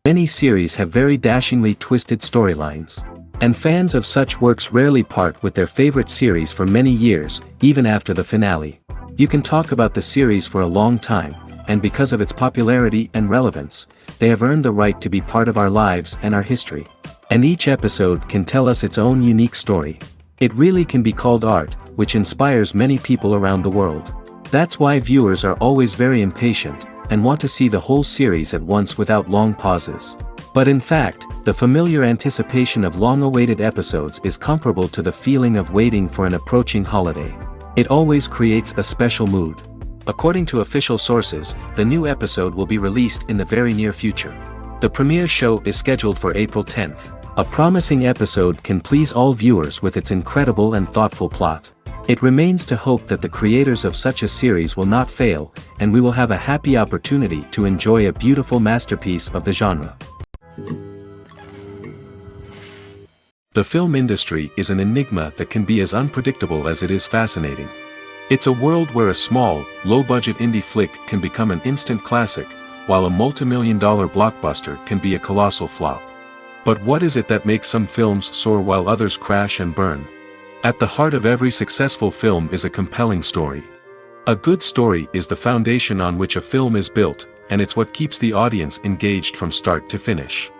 Many series have very dashingly twisted storylines. And fans of such works rarely part with their favorite series for many years, even after the finale. You can talk about the series for a long time, and because of its popularity and relevance, they have earned the right to be part of our lives and our history. And each episode can tell us its own unique story. It really can be called art, which inspires many people around the world. That's why viewers are always very impatient, and want to see the whole series at once without long pauses. But in fact, the familiar anticipation of long-awaited episodes is comparable to the feeling of waiting for an approaching holiday. It always creates a special mood. According to official sources, the new episode will be released in the very near future. The premiere show is scheduled for April 10th. A promising episode can please all viewers with its incredible and thoughtful plot. It remains to hope that the creators of such a series will not fail, and we will have a happy opportunity to enjoy a beautiful masterpiece of the genre. The film industry is an enigma that can be as unpredictable as it is fascinating. It's a world where a small, low-budget indie flick can become an instant classic, while a multi-million-dollar blockbuster can be a colossal flop. But what is it that makes some films soar while others crash and burn? At the heart of every successful film is a compelling story. A good story is the foundation on which a film is built, and it's what keeps the audience engaged from start to finish.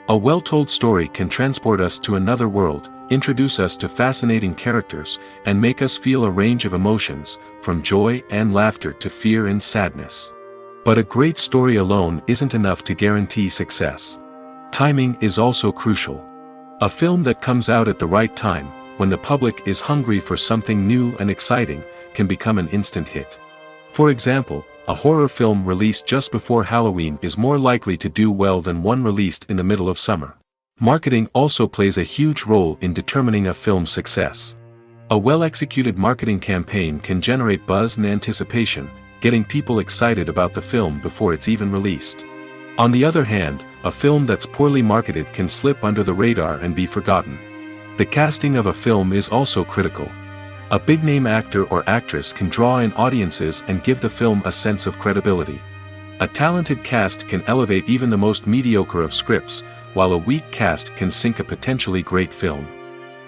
A well-told story can transport us to another world, introduce us to fascinating characters, and make us feel a range of emotions, from joy and laughter to fear and sadness. But a great story alone isn't enough to guarantee success. Timing is also crucial. A film that comes out at the right time, when the public is hungry for something new and exciting, can become an instant hit. For example, a horror film released just before Halloween is more likely to do well than one released in the middle of summer. Marketing also plays a huge role in determining a film's success. A well-executed marketing campaign can generate buzz and anticipation, getting people excited about the film before it's even released. On the other hand, a film that's poorly marketed can slip under the radar and be forgotten. The casting of a film is also critical. A big-name actor or actress can draw in audiences and give the film a sense of credibility. A talented cast can elevate even the most mediocre of scripts, while a weak cast can sink a potentially great film.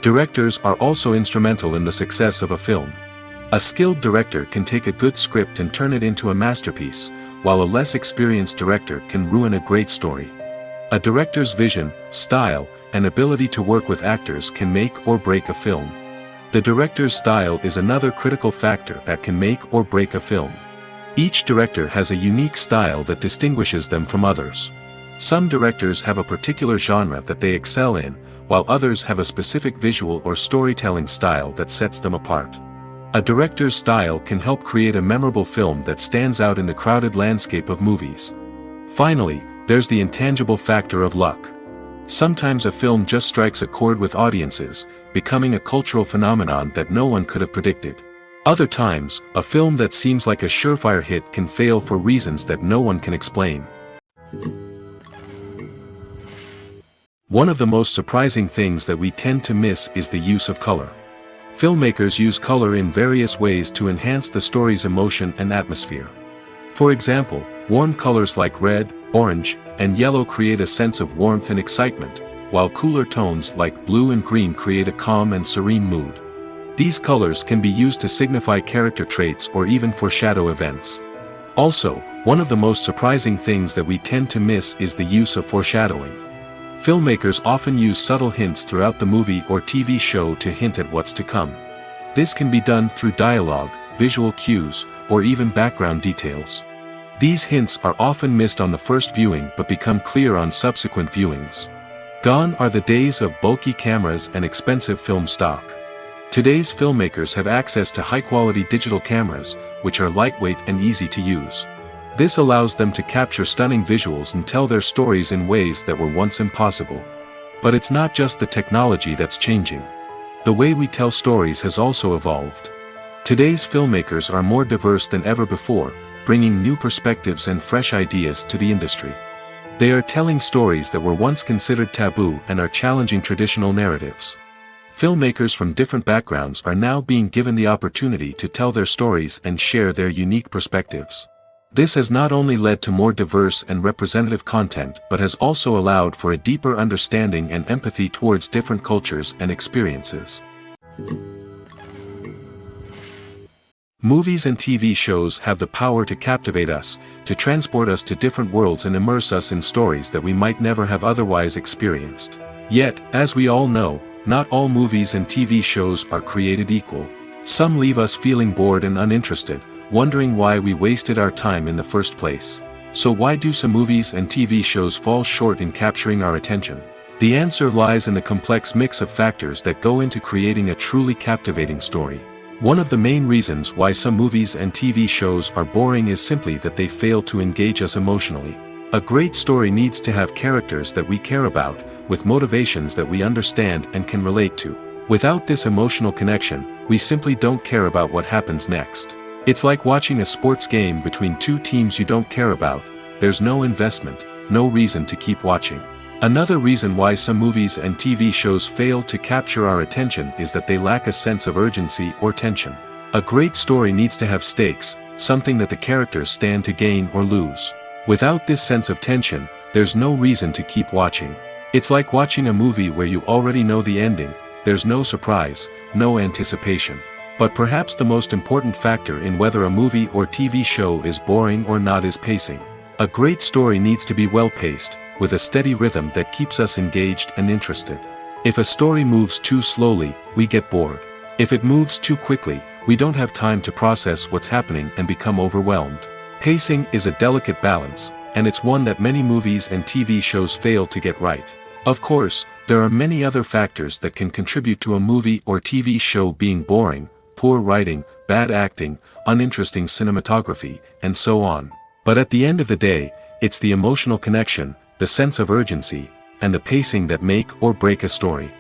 Directors are also instrumental in the success of a film. A skilled director can take a good script and turn it into a masterpiece, while a less experienced director can ruin a great story. A director's vision, style, and ability to work with actors can make or break a film. The director's style is another critical factor that can make or break a film. Each director has a unique style that distinguishes them from others. Some directors have a particular genre that they excel in, while others have a specific visual or storytelling style that sets them apart. A director's style can help create a memorable film that stands out in the crowded landscape of movies. Finally, there's the intangible factor of luck. Sometimes a film just strikes a chord with audiences, becoming a cultural phenomenon that no one could have predicted. Other times, a film that seems like a surefire hit can fail for reasons that no one can explain. One of the most surprising things that we tend to miss is the use of color. Filmmakers use color in various ways to enhance the story's emotion and atmosphere. For example, warm colors like red, orange, and yellow create a sense of warmth and excitement, while cooler tones like blue and green create a calm and serene mood. These colors can be used to signify character traits or even foreshadow events. Also, one of the most surprising things that we tend to miss is the use of foreshadowing. Filmmakers often use subtle hints throughout the movie or TV show to hint at what's to come. This can be done through dialogue, visual cues, or even background details. These hints are often missed on the first viewing but become clear on subsequent viewings. Gone are the days of bulky cameras and expensive film stock. Today's filmmakers have access to high-quality digital cameras, which are lightweight and easy to use. This allows them to capture stunning visuals and tell their stories in ways that were once impossible. But it's not just the technology that's changing. The way we tell stories has also evolved. Today's filmmakers are more diverse than ever before, bringing new perspectives and fresh ideas to the industry. They are telling stories that were once considered taboo and are challenging traditional narratives. Filmmakers from different backgrounds are now being given the opportunity to tell their stories and share their unique perspectives. This has not only led to more diverse and representative content but has also allowed for a deeper understanding and empathy towards different cultures and experiences. Movies and TV shows have the power to captivate us, to transport us to different worlds and immerse us in stories that we might never have otherwise experienced. Yet, as we all know, not all movies and TV shows are created equal. Some leave us feeling bored and uninterested, wondering why we wasted our time in the first place. So why do some movies and TV shows fall short in capturing our attention? The answer lies in the complex mix of factors that go into creating a truly captivating story. One of the main reasons why some movies and TV shows are boring is simply that they fail to engage us emotionally. A great story needs to have characters that we care about, with motivations that we understand and can relate to. Without this emotional connection, we simply don't care about what happens next. It's like watching a sports game between two teams you don't care about. There's no investment, no reason to keep watching. Another reason why some movies and TV shows fail to capture our attention is that they lack a sense of urgency or tension. A great story needs to have stakes, something that the characters stand to gain or lose. Without this sense of tension, there's no reason to keep watching. It's like watching a movie where you already know the ending. There's no surprise, no anticipation. But perhaps the most important factor in whether a movie or TV show is boring or not is pacing. A great story needs to be well-paced, with a steady rhythm that keeps us engaged and interested. If a story moves too slowly, we get bored. If it moves too quickly, we don't have time to process what's happening and become overwhelmed. Pacing is a delicate balance, and it's one that many movies and TV shows fail to get right. Of course, there are many other factors that can contribute to a movie or TV show being boring: poor writing, bad acting, uninteresting cinematography, and so on. But at the end of the day, it's the emotional connection, the sense of urgency, and the pacing that make or break a story.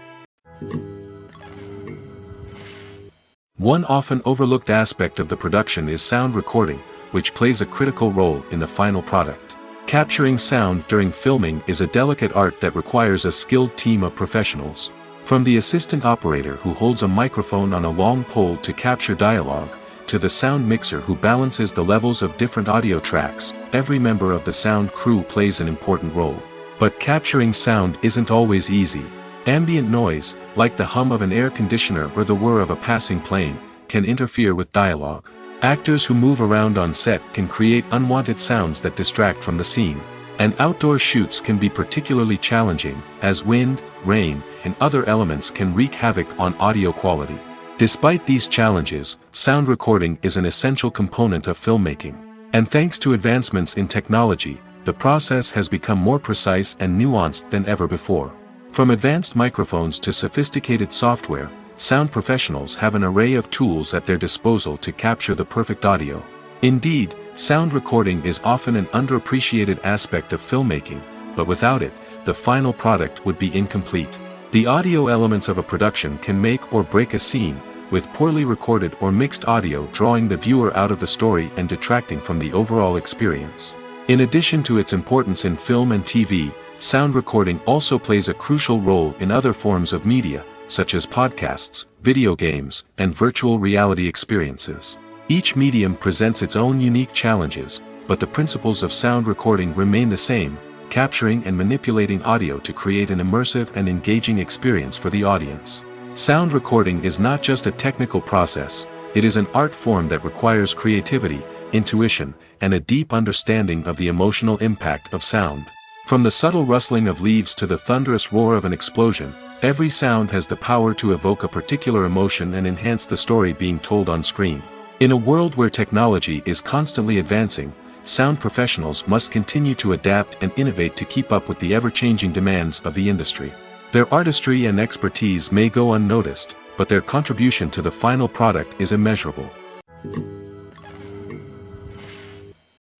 One often overlooked aspect of the production is sound recording, which plays a critical role in the final product. Capturing sound during filming is a delicate art that requires a skilled team of professionals. From the assistant operator who holds a microphone on a long pole to capture dialogue, to the sound mixer who balances the levels of different audio tracks, every member of the sound crew plays an important role. But capturing sound isn't always easy. Ambient noise, like the hum of an air conditioner or the whir of a passing plane, can interfere with dialogue. Actors who move around on set can create unwanted sounds that distract from the scene. And outdoor shoots can be particularly challenging, as wind, rain, and other elements can wreak havoc on audio quality. Despite these challenges, sound recording is an essential component of filmmaking. And thanks to advancements in technology, the process has become more precise and nuanced than ever before. From advanced microphones to sophisticated software, sound professionals have an array of tools at their disposal to capture the perfect audio. Indeed, sound recording is often an underappreciated aspect of filmmaking, but without it, the final product would be incomplete. The audio elements of a production can make or break a scene, with poorly recorded or mixed audio drawing the viewer out of the story and detracting from the overall experience. In addition to its importance in film and TV, sound recording also plays a crucial role in other forms of media, such as podcasts, video games, and virtual reality experiences. Each medium presents its own unique challenges, but the principles of sound recording remain the same: capturing and manipulating audio to create an immersive and engaging experience for the audience. Sound recording is not just a technical process, it is an art form that requires creativity, intuition, and a deep understanding of the emotional impact of sound. From the subtle rustling of leaves to the thunderous roar of an explosion, every sound has the power to evoke a particular emotion and enhance the story being told on screen. In a world where technology is constantly advancing, sound professionals must continue to adapt and innovate to keep up with the ever-changing demands of the industry. Their artistry and expertise may go unnoticed, but their contribution to the final product is immeasurable.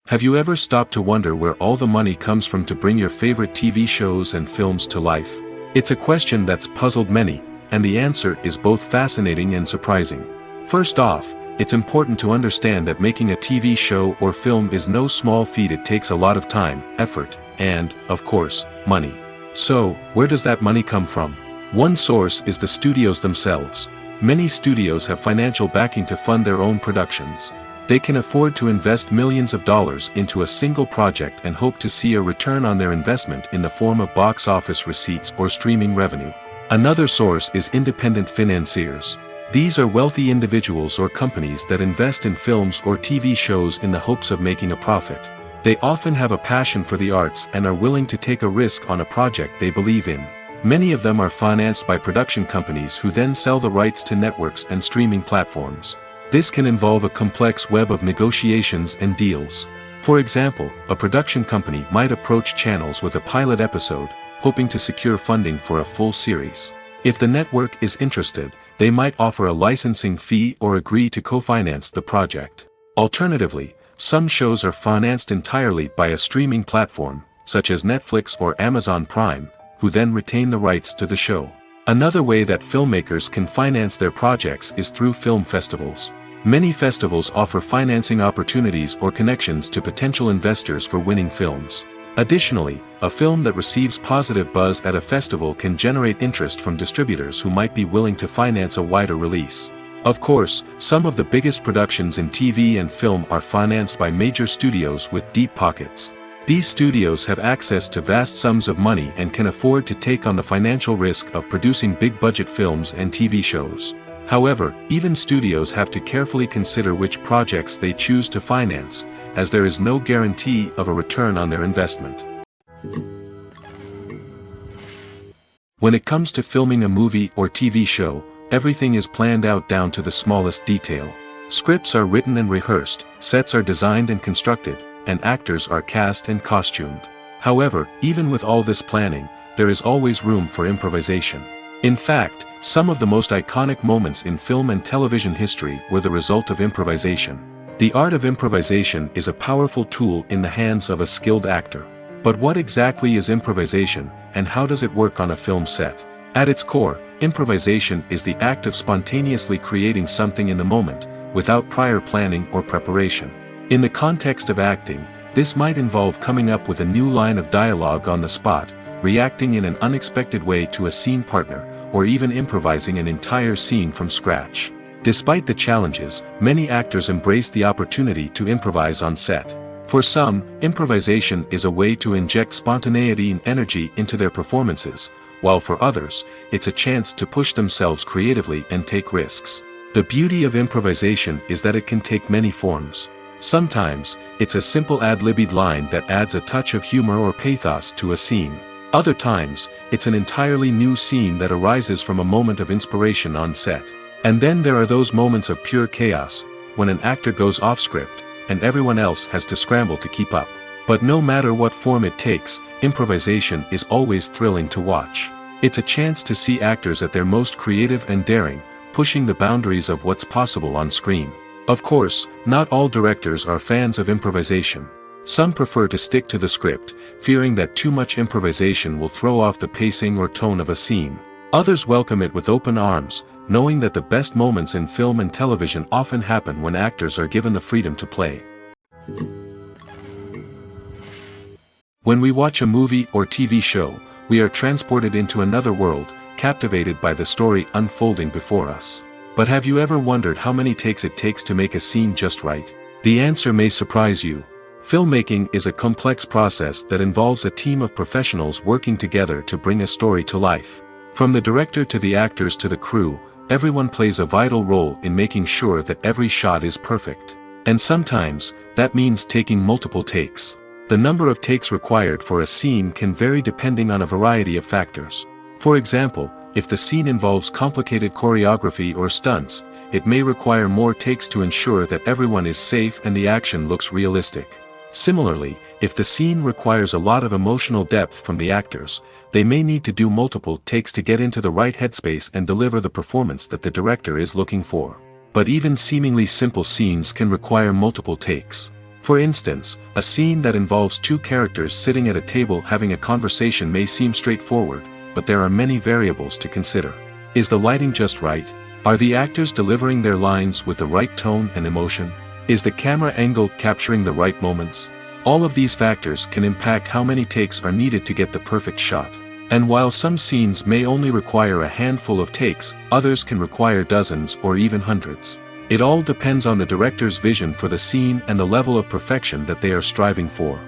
Have you ever stopped to wonder where all the money comes from to bring your favorite TV shows and films to life? It's a question that's puzzled many, and the answer is both fascinating and surprising. First off, it's important to understand that making a TV show or film is no small feat. It takes a lot of time, effort, and, of course, money. So, where does that money come from? One source is the studios themselves. Many studios have financial backing to fund their own productions. They can afford to invest millions of dollars into a single project and hope to see a return on their investment in the form of box office receipts or streaming revenue. Another source is independent financiers. These are wealthy individuals or companies that invest in films or TV shows in the hopes of making a profit. They often have a passion for the arts and are willing to take a risk on a project they believe in. Many of them are financed by production companies who then sell the rights to networks and streaming platforms. This can involve a complex web of negotiations and deals. For example, a production company might approach channels with a pilot episode, hoping to secure funding for a full series. If the network is interested, they might offer a licensing fee or agree to co-finance the project. Alternatively, some shows are financed entirely by a streaming platform, such as Netflix or Amazon Prime, who then retain the rights to the show. Another way that filmmakers can finance their projects is through film festivals. Many festivals offer financing opportunities or connections to potential investors for winning films. Additionally, a film that receives positive buzz at a festival can generate interest from distributors who might be willing to finance a wider release. Of course, some of the biggest productions in TV and film are financed by major studios with deep pockets. These studios have access to vast sums of money and can afford to take on the financial risk of producing big-budget films and TV shows. However, even studios have to carefully consider which projects they choose to finance, as there is no guarantee of a return on their investment. When it comes to filming a movie or TV show, everything is planned out down to the smallest detail. Scripts are written and rehearsed, sets are designed and constructed, and actors are cast and costumed. However, even with all this planning, there is always room for improvisation. In fact, some of the most iconic moments in film and television history were the result of improvisation. The art of improvisation is a powerful tool in the hands of a skilled actor. But what exactly is improvisation, and how does it work on a film set? At its core, improvisation is the act of spontaneously creating something in the moment, without prior planning or preparation. In the context of acting, this might involve coming up with a new line of dialogue on the spot, reacting in an unexpected way to a scene partner, or even improvising an entire scene from scratch. Despite the challenges, many actors embrace the opportunity to improvise on set. For some, improvisation is a way to inject spontaneity and energy into their performances, while for others, it's a chance to push themselves creatively and take risks. The beauty of improvisation is that it can take many forms. Sometimes, it's a simple ad-libbed line that adds a touch of humor or pathos to a scene. Other times, it's an entirely new scene that arises from a moment of inspiration on set. And then there are those moments of pure chaos, when an actor goes off script, and everyone else has to scramble to keep up. But no matter what form it takes, improvisation is always thrilling to watch. It's a chance to see actors at their most creative and daring, pushing the boundaries of what's possible on screen. Of course, not all directors are fans of improvisation. Some prefer to stick to the script, fearing that too much improvisation will throw off the pacing or tone of a scene. Others welcome it with open arms, knowing that the best moments in film and television often happen when actors are given the freedom to play. When we watch a movie or TV show, we are transported into another world, captivated by the story unfolding before us. But have you ever wondered how many takes it takes to make a scene just right? The answer may surprise you. Filmmaking is a complex process that involves a team of professionals working together to bring a story to life. From the director to the actors to the crew, everyone plays a vital role in making sure that every shot is perfect. And sometimes, that means taking multiple takes. The number of takes required for a scene can vary depending on a variety of factors. For example, if the scene involves complicated choreography or stunts, it may require more takes to ensure that everyone is safe and the action looks realistic. Similarly, if the scene requires a lot of emotional depth from the actors, they may need to do multiple takes to get into the right headspace and deliver the performance that the director is looking for. But even seemingly simple scenes can require multiple takes. For instance, a scene that involves two characters sitting at a table having a conversation may seem straightforward, but there are many variables to consider. Is the lighting just right? Are the actors delivering their lines with the right tone and emotion? Is the camera angle capturing the right moments? All of these factors can impact how many takes are needed to get the perfect shot. And while some scenes may only require a handful of takes, others can require dozens or even hundreds. It all depends on the director's vision for the scene and the level of perfection that they are striving for.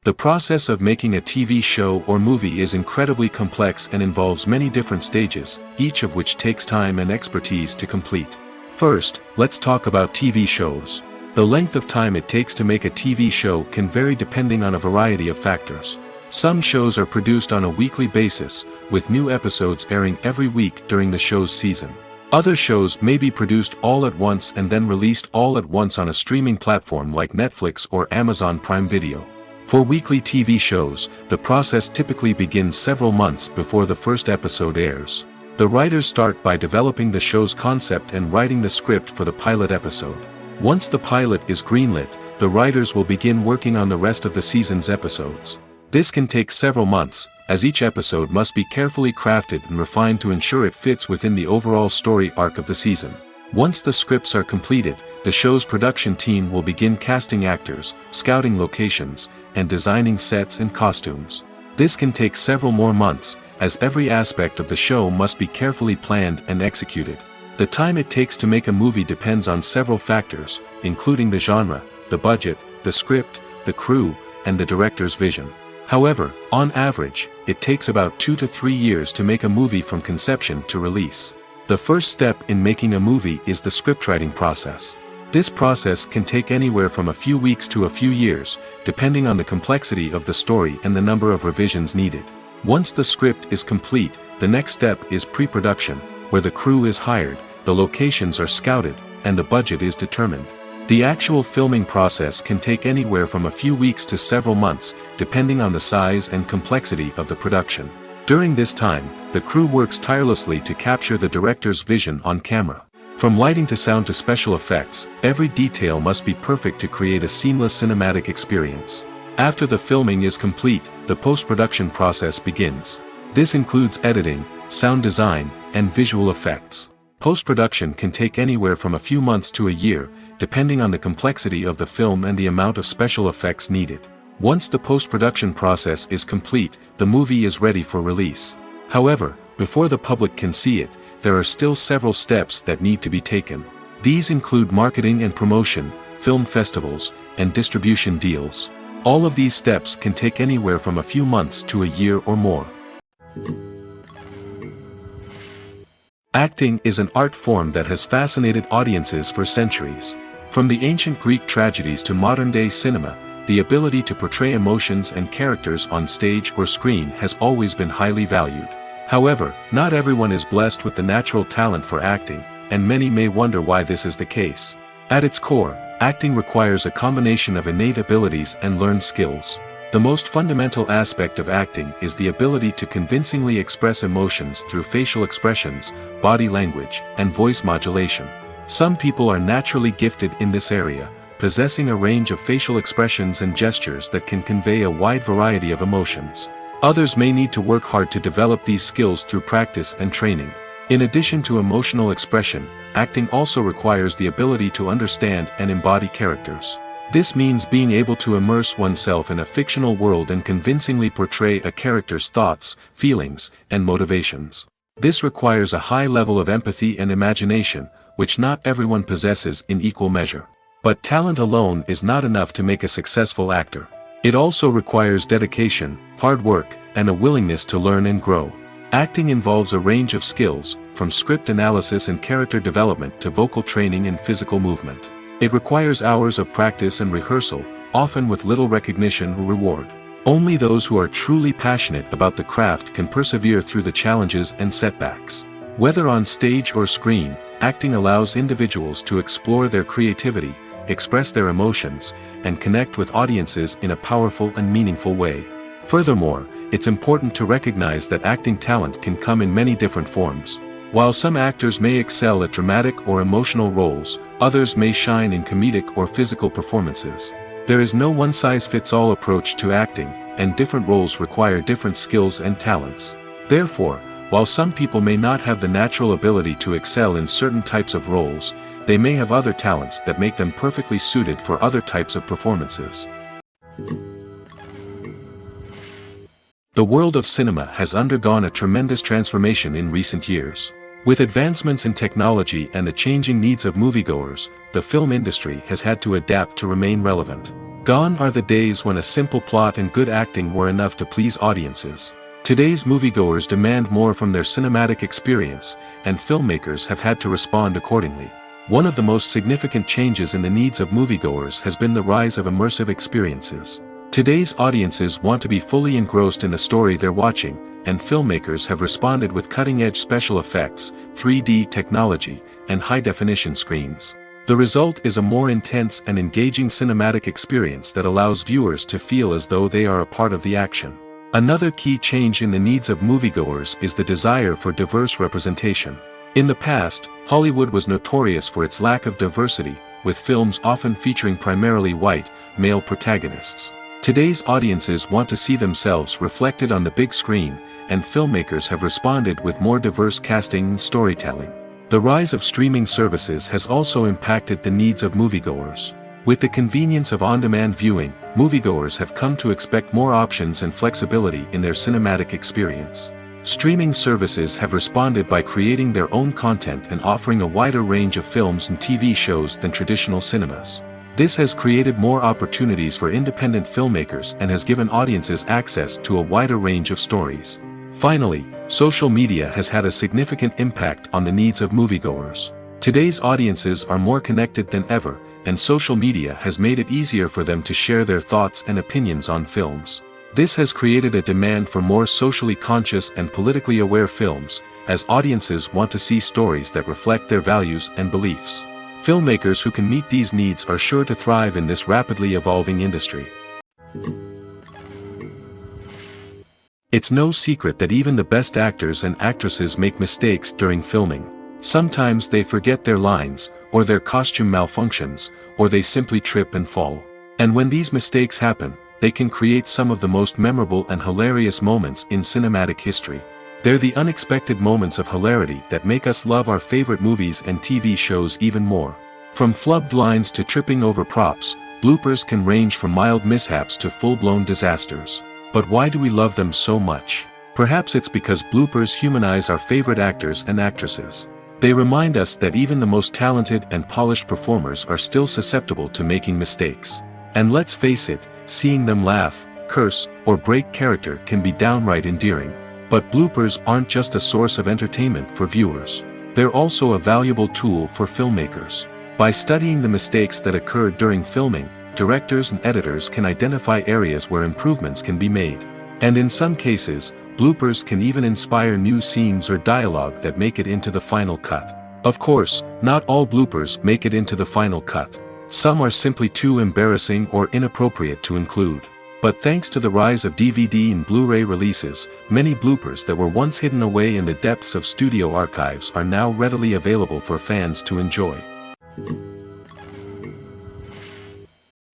The process of making a TV show or movie is incredibly complex and involves many different stages, each of which takes time and expertise to complete. First, let's talk about TV shows. The length of time it takes to make a TV show can vary depending on a variety of factors. Some shows are produced on a weekly basis, with new episodes airing every week during the show's season. Other shows may be produced all at once and then released all at once on a streaming platform like Netflix or Amazon Prime Video. For weekly TV shows, the process typically begins several months before the first episode airs. The writers start by developing the show's concept and writing the script for the pilot episode. Once the pilot is greenlit, the writers will begin working on the rest of the season's episodes. This can take several months, as each episode must be carefully crafted and refined to ensure it fits within the overall story arc of the season. Once the scripts are completed, the show's production team will begin casting actors, scouting locations, and designing sets and costumes. This can take several more months, as every aspect of the show must be carefully planned and executed. The time it takes to make a movie depends on several factors, including the genre, the budget, the script, the crew, and the director's vision. However, on average, it takes about 2 to 3 years to make a movie from conception to release. The first step in making a movie is the scriptwriting process. This process can take anywhere from a few weeks to a few years, depending on the complexity of the story and the number of revisions needed. Once the script is complete, the next step is pre-production, where the crew is hired, the locations are scouted, and the budget is determined. The actual filming process can take anywhere from a few weeks to several months, depending on the size and complexity of the production. During this time, the crew works tirelessly to capture the director's vision on camera. From lighting to sound to special effects, every detail must be perfect to create a seamless cinematic experience. After the filming is complete, the post-production process begins. This includes editing, sound design, and visual effects. Post-production can take anywhere from a few months to a year, depending on the complexity of the film and the amount of special effects needed. Once the post-production process is complete, the movie is ready for release. However, before the public can see it, there are still several steps that need to be taken. These include marketing and promotion, film festivals, and distribution deals. All of these steps can take anywhere from a few months to a year or more. Acting is an art form that has fascinated audiences for centuries. From the ancient Greek tragedies to modern-day cinema, the ability to portray emotions and characters on stage or screen has always been highly valued. However, not everyone is blessed with the natural talent for acting, and many may wonder why this is the case. At its core, acting requires a combination of innate abilities and learned skills. The most fundamental aspect of acting is the ability to convincingly express emotions through facial expressions, body language, and voice modulation. Some people are naturally gifted in this area, possessing a range of facial expressions and gestures that can convey a wide variety of emotions. Others may need to work hard to develop these skills through practice and training. In addition to emotional expression, acting also requires the ability to understand and embody characters. This means being able to immerse oneself in a fictional world and convincingly portray a character's thoughts, feelings, and motivations. This requires a high level of empathy and imagination, which not everyone possesses in equal measure. But talent alone is not enough to make a successful actor. It also requires dedication, hard work, and a willingness to learn and grow. Acting involves a range of skills, from script analysis and character development to vocal training and physical movement. It requires hours of practice and rehearsal, often with little recognition or reward. Only those who are truly passionate about the craft can persevere through the challenges and setbacks. Whether on stage or screen, acting allows individuals to explore their creativity, express their emotions, and connect with audiences in a powerful and meaningful way. Furthermore, it's important to recognize that acting talent can come in many different forms. While some actors may excel at dramatic or emotional roles, others may shine in comedic or physical performances. There is no one-size-fits-all approach to acting, and different roles require different skills and talents. Therefore, while some people may not have the natural ability to excel in certain types of roles, they may have other talents that make them perfectly suited for other types of performances. The world of cinema has undergone a tremendous transformation in recent years. With advancements in technology and the changing needs of moviegoers, the film industry has had to adapt to remain relevant. Gone are the days when a simple plot and good acting were enough to please audiences. Today's moviegoers demand more from their cinematic experience, and filmmakers have had to respond accordingly. One of the most significant changes in the needs of moviegoers has been the rise of immersive experiences. Today's audiences want to be fully engrossed in the story they're watching, and filmmakers have responded with cutting-edge special effects, 3D technology, and high-definition screens. The result is a more intense and engaging cinematic experience that allows viewers to feel as though they are a part of the action. Another key change in the needs of moviegoers is the desire for diverse representation. In the past, Hollywood was notorious for its lack of diversity, with films often featuring primarily white, male protagonists. Today's audiences want to see themselves reflected on the big screen, and filmmakers have responded with more diverse casting and storytelling. The rise of streaming services has also impacted the needs of moviegoers. With the convenience of on-demand viewing, moviegoers have come to expect more options and flexibility in their cinematic experience. Streaming services have responded by creating their own content and offering a wider range of films and TV shows than traditional cinemas. This has created more opportunities for independent filmmakers and has given audiences access to a wider range of stories. Finally, social media has had a significant impact on the needs of moviegoers. Today's audiences are more connected than ever, and social media has made it easier for them to share their thoughts and opinions on films. This has created a demand for more socially conscious and politically aware films, as audiences want to see stories that reflect their values and beliefs. Filmmakers who can meet these needs are sure to thrive in this rapidly evolving industry. It's no secret that even the best actors and actresses make mistakes during filming. Sometimes they forget their lines, or their costume malfunctions, or they simply trip and fall. And when these mistakes happen, they can create some of the most memorable and hilarious moments in cinematic history. They're the unexpected moments of hilarity that make us love our favorite movies and TV shows even more. From flubbed lines to tripping over props, bloopers can range from mild mishaps to full-blown disasters. But why do we love them so much? Perhaps it's because bloopers humanize our favorite actors and actresses. They remind us that even the most talented and polished performers are still susceptible to making mistakes. And let's face it, seeing them laugh, curse, or break character can be downright endearing. But bloopers aren't just a source of entertainment for viewers. They're also a valuable tool for filmmakers. By studying the mistakes that occurred during filming, directors and editors can identify areas where improvements can be made. And in some cases, bloopers can even inspire new scenes or dialogue that make it into the final cut. Of course, not all bloopers make it into the final cut. Some are simply too embarrassing or inappropriate to include. But thanks to the rise of DVD and Blu-ray releases, many bloopers that were once hidden away in the depths of studio archives are now readily available for fans to enjoy.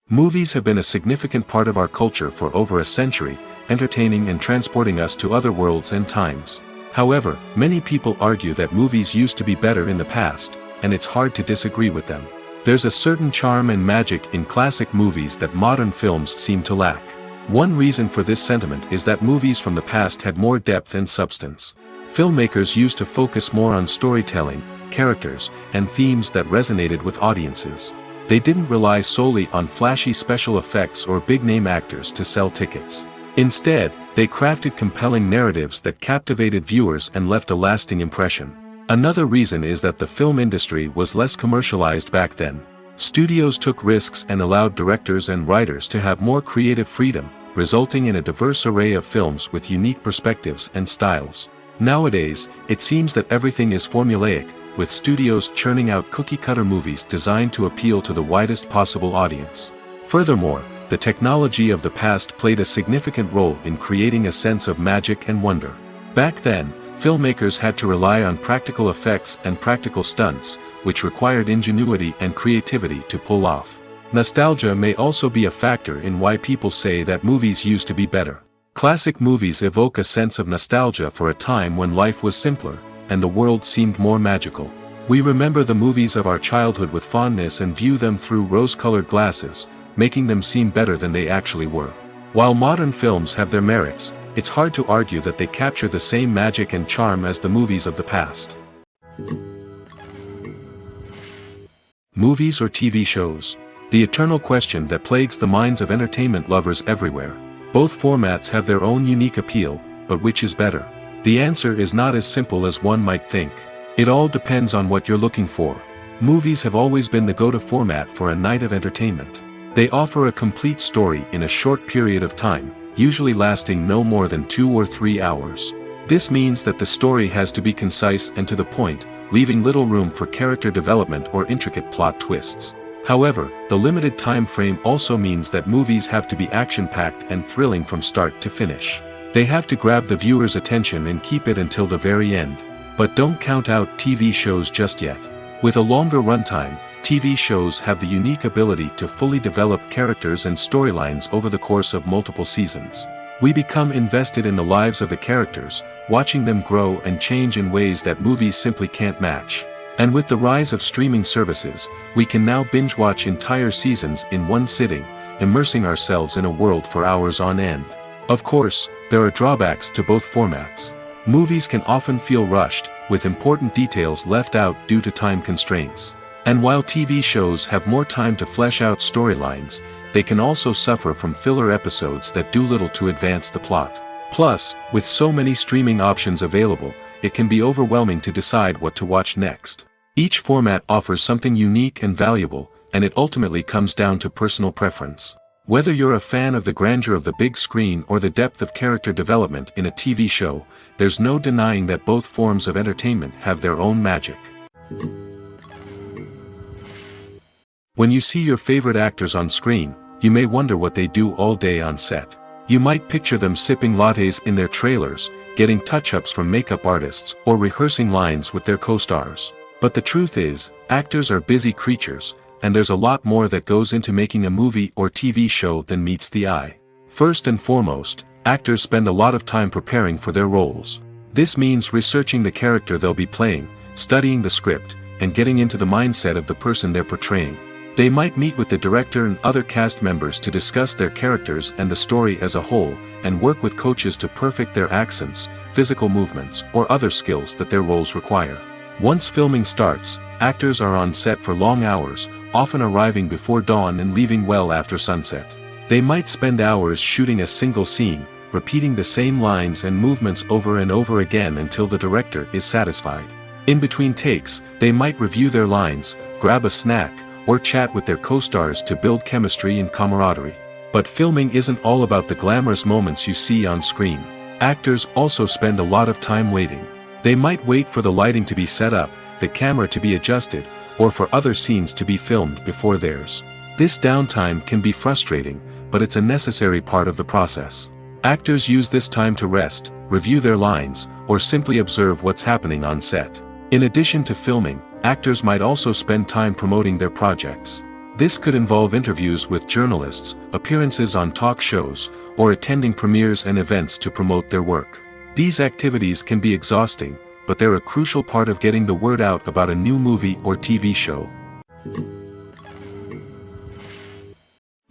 Movies have been a significant part of our culture for over a century, entertaining and transporting us to other worlds and times. However, many people argue that movies used to be better in the past, and it's hard to disagree with them. There's a certain charm and magic in classic movies that modern films seem to lack. One reason for this sentiment is that movies from the past had more depth and substance. Filmmakers used to focus more on storytelling, characters, and themes that resonated with audiences. They didn't rely solely on flashy special effects or big-name actors to sell tickets. Instead, they crafted compelling narratives that captivated viewers and left a lasting impression. Another reason is that the film industry was less commercialized back then. Studios took risks and allowed directors and writers to have more creative freedom, resulting in a diverse array of films with unique perspectives and styles. Nowadays, it seems that everything is formulaic, with studios churning out cookie-cutter movies designed to appeal to the widest possible audience. Furthermore, the technology of the past played a significant role in creating a sense of magic and wonder. Back then, filmmakers had to rely on practical effects and practical stunts, which required ingenuity and creativity to pull off. Nostalgia may also be a factor in why people say that movies used to be better. Classic movies evoke a sense of nostalgia for a time when life was simpler, and the world seemed more magical. We remember the movies of our childhood with fondness and view them through rose-colored glasses, making them seem better than they actually were. While modern films have their merits, it's hard to argue that they capture the same magic and charm as the movies of the past. Movies or TV shows? The eternal question that plagues the minds of entertainment lovers everywhere. Both formats have their own unique appeal, but which is better? The answer is not as simple as one might think. It all depends on what you're looking for. Movies have always been the go-to format for a night of entertainment. They offer a complete story in a short period of time, usually lasting no more than 2 or 3 hours. This means that the story has to be concise and to the point, leaving little room for character development or intricate plot twists. However, the limited time frame also means that movies have to be action-packed and thrilling from start to finish. They have to grab the viewer's attention and keep it until the very end. But don't count out TV shows just yet. With a longer runtime, TV shows have the unique ability to fully develop characters and storylines over the course of multiple seasons. We become invested in the lives of the characters, watching them grow and change in ways that movies simply can't match. And with the rise of streaming services, we can now binge-watch entire seasons in one sitting, immersing ourselves in a world for hours on end. Of course, there are drawbacks to both formats. Movies can often feel rushed, with important details left out due to time constraints. And while TV shows have more time to flesh out storylines, they can also suffer from filler episodes that do little to advance the plot. Plus, with so many streaming options available, it can be overwhelming to decide what to watch next. Each format offers something unique and valuable, and it ultimately comes down to personal preference. Whether you're a fan of the grandeur of the big screen or the depth of character development in a TV show, there's no denying that both forms of entertainment have their own magic. When you see your favorite actors on screen, you may wonder what they do all day on set. You might picture them sipping lattes in their trailers, getting touch-ups from makeup artists, or rehearsing lines with their co-stars. But the truth is, actors are busy creatures, and there's a lot more that goes into making a movie or TV show than meets the eye. First and foremost, actors spend a lot of time preparing for their roles. This means researching the character they'll be playing, studying the script, and getting into the mindset of the person they're portraying. They might meet with the director and other cast members to discuss their characters and the story as a whole, and work with coaches to perfect their accents, physical movements, or other skills that their roles require. Once filming starts, actors are on set for long hours, often arriving before dawn and leaving well after sunset. They might spend hours shooting a single scene, repeating the same lines and movements over and over again until the director is satisfied. In between takes, they might review their lines, grab a snack, or chat with their co-stars to build chemistry and camaraderie. But filming isn't all about the glamorous moments you see on screen. Actors also spend a lot of time waiting. They might wait for the lighting to be set up, the camera to be adjusted, or for other scenes to be filmed before theirs. This downtime can be frustrating, but it's a necessary part of the process. Actors use this time to rest, review their lines, or simply observe what's happening on set. In addition to filming, actors might also spend time promoting their projects. This could involve interviews with journalists, appearances on talk shows, or attending premieres and events to promote their work. These activities can be exhausting, but they're a crucial part of getting the word out about a new movie or TV show.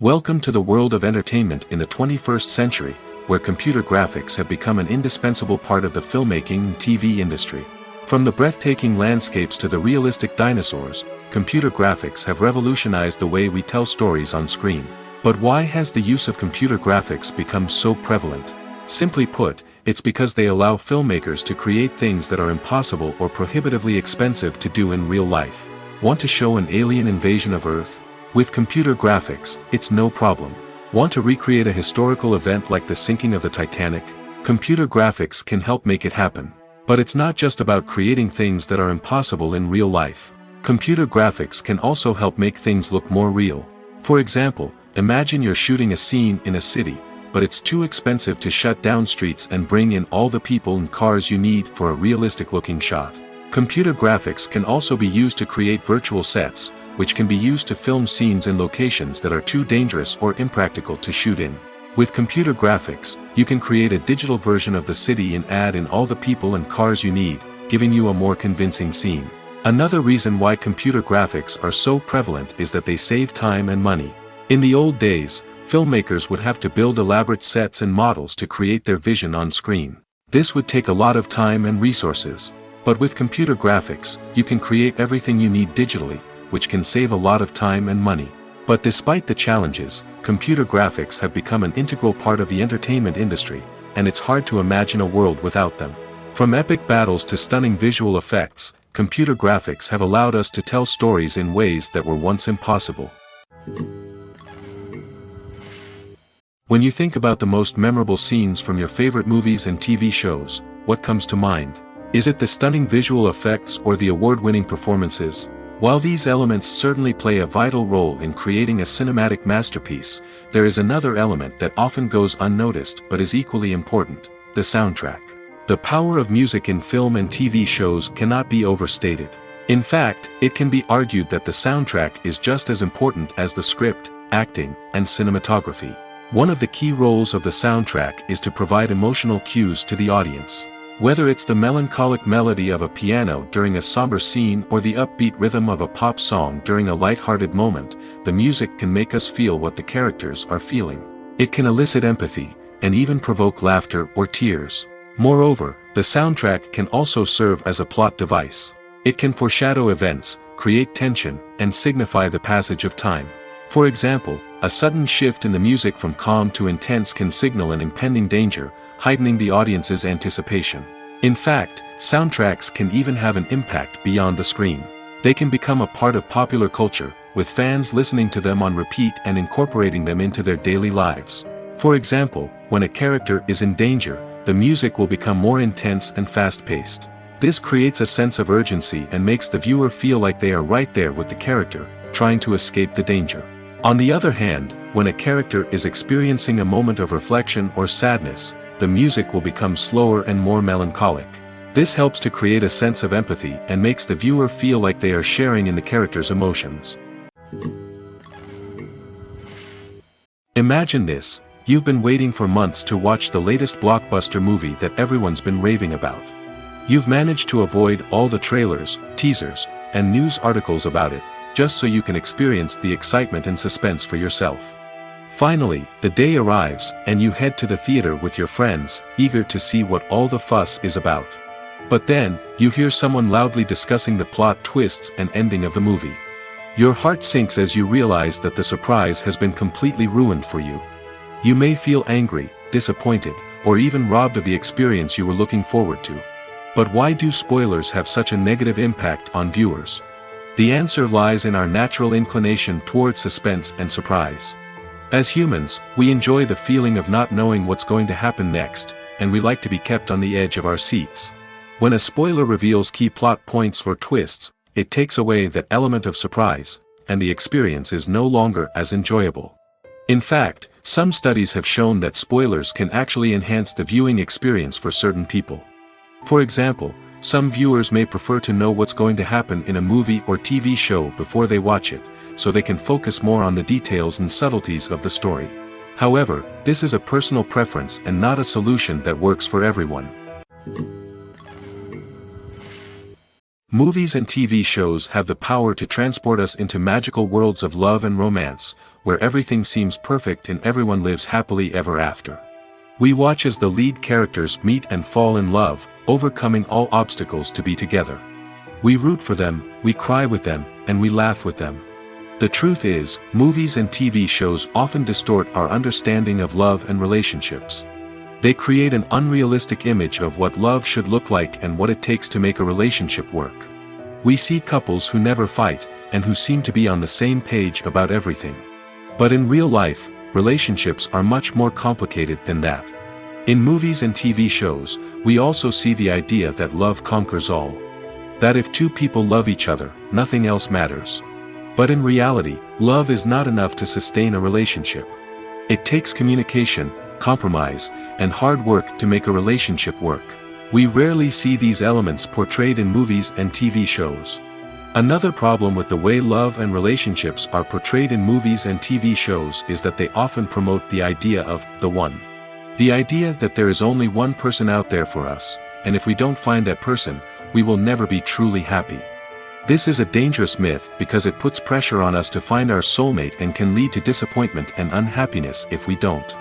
Welcome to the world of entertainment in the 21st century, where computer graphics have become an indispensable part of the filmmaking and TV industry. From the breathtaking landscapes to the realistic dinosaurs, computer graphics have revolutionized the way we tell stories on screen. But why has the use of computer graphics become so prevalent? Simply put, it's because they allow filmmakers to create things that are impossible or prohibitively expensive to do in real life. Want to show an alien invasion of Earth? With computer graphics, it's no problem. Want to recreate a historical event like the sinking of the Titanic? Computer graphics can help make it happen. But it's not just about creating things that are impossible in real life. Computer graphics can also help make things look more real. For example, imagine you're shooting a scene in a city, but it's too expensive to shut down streets and bring in all the people and cars you need for a realistic-looking shot. Computer graphics can also be used to create virtual sets, which can be used to film scenes in locations that are too dangerous or impractical to shoot in. With computer graphics, you can create a digital version of the city and add in all the people and cars you need, giving you a more convincing scene. Another reason why computer graphics are so prevalent is that they save time and money. In the old days, filmmakers would have to build elaborate sets and models to create their vision on screen. This would take a lot of time and resources. But with computer graphics, you can create everything you need digitally, which can save a lot of time and money. But despite the challenges, computer graphics have become an integral part of the entertainment industry, and it's hard to imagine a world without them. From epic battles to stunning visual effects, computer graphics have allowed us to tell stories in ways that were once impossible. When you think about the most memorable scenes from your favorite movies and TV shows, what comes to mind? Is it the stunning visual effects or the award-winning performances? While these elements certainly play a vital role in creating a cinematic masterpiece, there is another element that often goes unnoticed but is equally important: the soundtrack. The power of music in film and TV shows cannot be overstated. In fact, it can be argued that the soundtrack is just as important as the script, acting, and cinematography. One of the key roles of the soundtrack is to provide emotional cues to the audience. Whether it's the melancholic melody of a piano during a somber scene or the upbeat rhythm of a pop song during a light-hearted moment, the music can make us feel what the characters are feeling. It can elicit empathy, and even provoke laughter or tears. Moreover, the soundtrack can also serve as a plot device. It can foreshadow events, create tension, and signify the passage of time. For example, a sudden shift in the music from calm to intense can signal an impending danger, heightening the audience's anticipation. In fact, soundtracks can even have an impact beyond the screen. They can become a part of popular culture, with fans listening to them on repeat and incorporating them into their daily lives. For example, when a character is in danger, the music will become more intense and fast-paced. This creates a sense of urgency and makes the viewer feel like they are right there with the character, trying to escape the danger. On the other hand, when a character is experiencing a moment of reflection or sadness, the music will become slower and more melancholic. This helps to create a sense of empathy and makes the viewer feel like they are sharing in the character's emotions. Imagine this: you've been waiting for months to watch the latest blockbuster movie that everyone's been raving about. You've managed to avoid all the trailers, teasers, and news articles about it, just so you can experience the excitement and suspense for yourself. Finally, the day arrives, and you head to the theater with your friends, eager to see what all the fuss is about. But then, you hear someone loudly discussing the plot twists and ending of the movie. Your heart sinks as you realize that the surprise has been completely ruined for you. You may feel angry, disappointed, or even robbed of the experience you were looking forward to. But why do spoilers have such a negative impact on viewers? The answer lies in our natural inclination towards suspense and surprise. As humans, we enjoy the feeling of not knowing what's going to happen next, and we like to be kept on the edge of our seats. When a spoiler reveals key plot points or twists, it takes away that element of surprise, and the experience is no longer as enjoyable. In fact, some studies have shown that spoilers can actually enhance the viewing experience for certain people. For example, some viewers may prefer to know what's going to happen in a movie or TV show before they watch it, so they can focus more on the details and subtleties of the story. However, this is a personal preference and not a solution that works for everyone. Movies and TV shows have the power to transport us into magical worlds of love and romance, where everything seems perfect and everyone lives happily ever after. We watch as the lead characters meet and fall in love, overcoming all obstacles to be together. We root for them, we cry with them, and we laugh with them. The truth is, movies and TV shows often distort our understanding of love and relationships. They create an unrealistic image of what love should look like and what it takes to make a relationship work. We see couples who never fight, and who seem to be on the same page about everything. But in real life, relationships are much more complicated than that. In movies and TV shows, we also see the idea that love conquers all. That if two people love each other, nothing else matters. But in reality, love is not enough to sustain a relationship. It takes communication, compromise, and hard work to make a relationship work. We rarely see these elements portrayed in movies and TV shows. Another problem with the way love and relationships are portrayed in movies and TV shows is that they often promote the idea of the one. The idea that there is only one person out there for us, and if we don't find that person, we will never be truly happy. This is a dangerous myth because it puts pressure on us to find our soulmate and can lead to disappointment and unhappiness if we don't.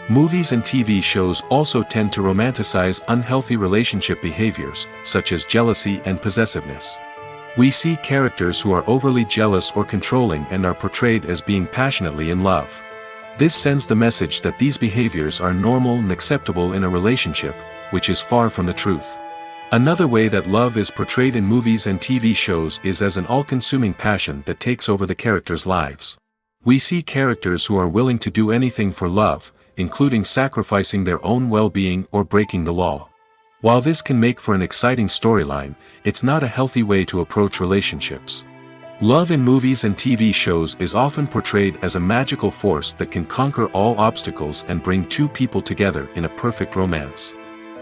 Movies and TV shows also tend to romanticize unhealthy relationship behaviors, such as jealousy and possessiveness. We see characters who are overly jealous or controlling and are portrayed as being passionately in love. This sends the message that these behaviors are normal and acceptable in a relationship, which is far from the truth. Another way that love is portrayed in movies and TV shows is as an all-consuming passion that takes over the characters' lives. We see characters who are willing to do anything for love, including sacrificing their own well-being or breaking the law. While this can make for an exciting storyline, it's not a healthy way to approach relationships. Love in movies and TV shows is often portrayed as a magical force that can conquer all obstacles and bring two people together in a perfect romance.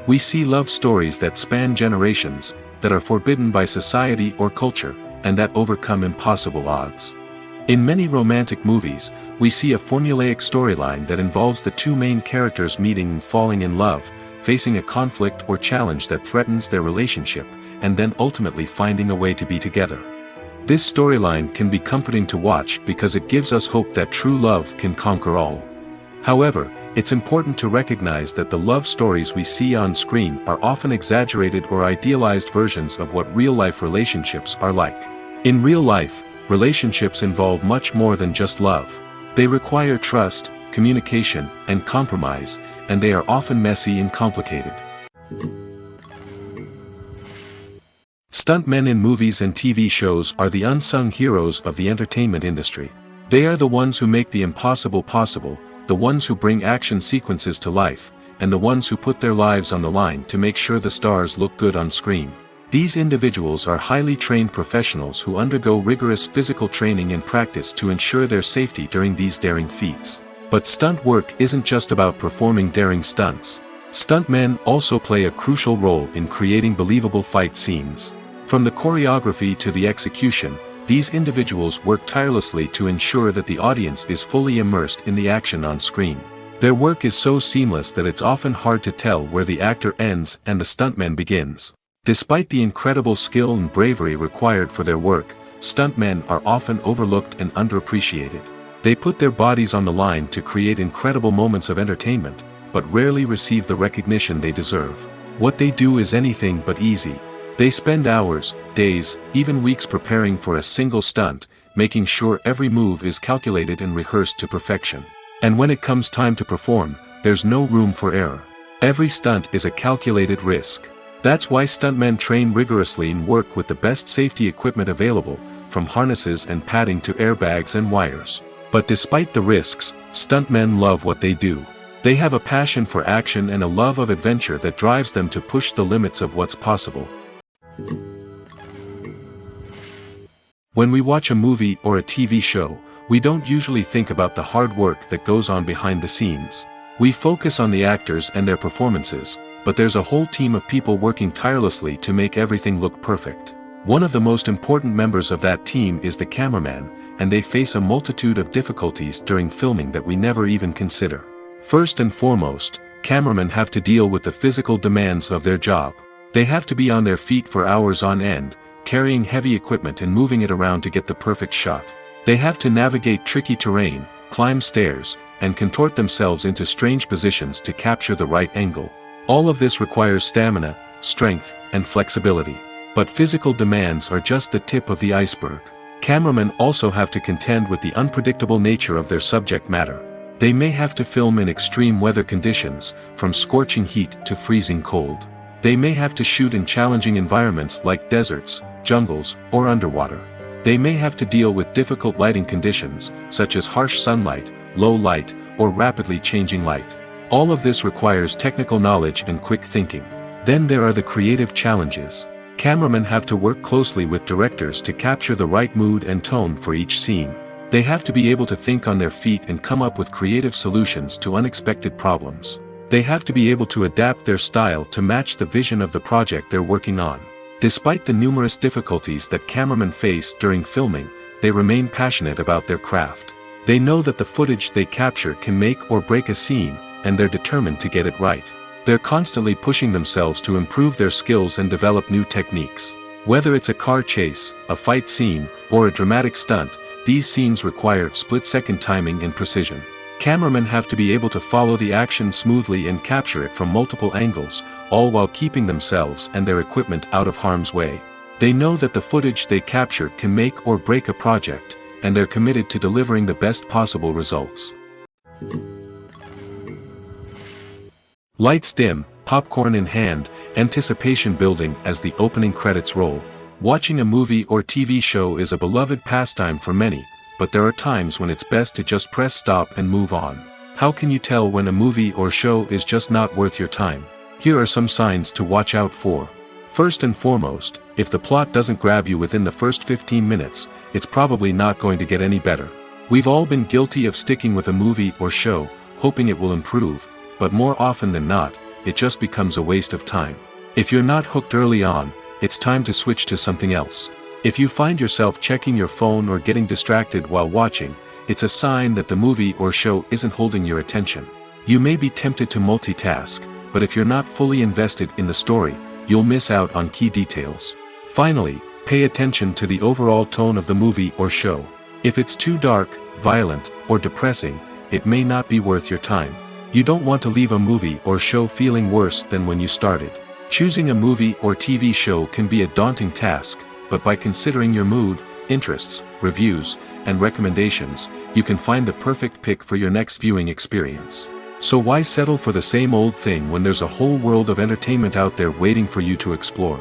We see love stories that span generations, that are forbidden by society or culture, and that overcome impossible odds. In many romantic movies, we see a formulaic storyline that involves the two main characters meeting and falling in love, facing a conflict or challenge that threatens their relationship, and then ultimately finding a way to be together. This storyline can be comforting to watch because it gives us hope that true love can conquer all. However, it's important to recognize that the love stories we see on screen are often exaggerated or idealized versions of what real-life relationships are like. In real life, relationships involve much more than just love. They require trust, communication, and compromise, and they are often messy and complicated. Stuntmen in movies and TV shows are the unsung heroes of the entertainment industry. They are the ones who make the impossible possible, the ones who bring action sequences to life, and the ones who put their lives on the line to make sure the stars look good on screen. These individuals are highly trained professionals who undergo rigorous physical training and practice to ensure their safety during these daring feats. But stunt work isn't just about performing daring stunts. Stuntmen also play a crucial role in creating believable fight scenes. From the choreography to the execution, these individuals work tirelessly to ensure that the audience is fully immersed in the action on screen. Their work is so seamless that it's often hard to tell where the actor ends and the stuntman begins. Despite the incredible skill and bravery required for their work, stuntmen are often overlooked and underappreciated. They put their bodies on the line to create incredible moments of entertainment, but rarely receive the recognition they deserve. What they do is anything but easy. They spend hours, days, even weeks preparing for a single stunt, making sure every move is calculated and rehearsed to perfection. And when it comes time to perform, there's no room for error. Every stunt is a calculated risk. That's why stuntmen train rigorously and work with the best safety equipment available, from harnesses and padding to airbags and wires. But despite the risks, stuntmen love what they do. They have a passion for action and a love of adventure that drives them to push the limits of what's possible. When we watch a movie or a TV show, we don't usually think about the hard work that goes on behind the scenes. We focus on the actors and their performances, but there's a whole team of people working tirelessly to make everything look perfect. One of the most important members of that team is the cameraman, and they face a multitude of difficulties during filming that we never even consider. First and foremost, cameramen have to deal with the physical demands of their job. They have to be on their feet for hours on end, carrying heavy equipment and moving it around to get the perfect shot. They have to navigate tricky terrain, climb stairs, and contort themselves into strange positions to capture the right angle. All of this requires stamina, strength, and flexibility. But physical demands are just the tip of the iceberg. Cameramen also have to contend with the unpredictable nature of their subject matter. They may have to film in extreme weather conditions, from scorching heat to freezing cold. They may have to shoot in challenging environments like deserts, jungles, or underwater. They may have to deal with difficult lighting conditions, such as harsh sunlight, low light, or rapidly changing light. All of this requires technical knowledge and quick thinking. Then there are the creative challenges. Cameramen have to work closely with directors to capture the right mood and tone for each scene. They have to be able to think on their feet and come up with creative solutions to unexpected problems. They have to be able to adapt their style to match the vision of the project they're working on. Despite the numerous difficulties that cameramen face during filming, they remain passionate about their craft. They know that the footage they capture can make or break a scene, and they're determined to get it right. They're constantly pushing themselves to improve their skills and develop new techniques. Whether it's a car chase, a fight scene, or a dramatic stunt, these scenes require split-second timing and precision. Cameramen have to be able to follow the action smoothly and capture it from multiple angles, all while keeping themselves and their equipment out of harm's way. They know that the footage they capture can make or break a project, and they're committed to delivering the best possible results. Lights dim, popcorn in hand, anticipation building as the opening credits roll. Watching a movie or TV show is a beloved pastime for many, but there are times when it's best to just press stop and move on. How can you tell when a movie or show is just not worth your time? Here are some signs to watch out for. First and foremost, if the plot doesn't grab you within the first 15 minutes, it's probably not going to get any better. We've all been guilty of sticking with a movie or show, hoping it will improve, but more often than not, it just becomes a waste of time. If you're not hooked early on, it's time to switch to something else. If you find yourself checking your phone or getting distracted while watching, it's a sign that the movie or show isn't holding your attention. You may be tempted to multitask, but if you're not fully invested in the story, you'll miss out on key details. Finally, pay attention to the overall tone of the movie or show. If it's too dark, violent, or depressing, it may not be worth your time. You don't want to leave a movie or show feeling worse than when you started. Choosing a movie or TV show can be a daunting task, but by considering your mood, interests, reviews, and recommendations, you can find the perfect pick for your next viewing experience. So why settle for the same old thing when there's a whole world of entertainment out there waiting for you to explore?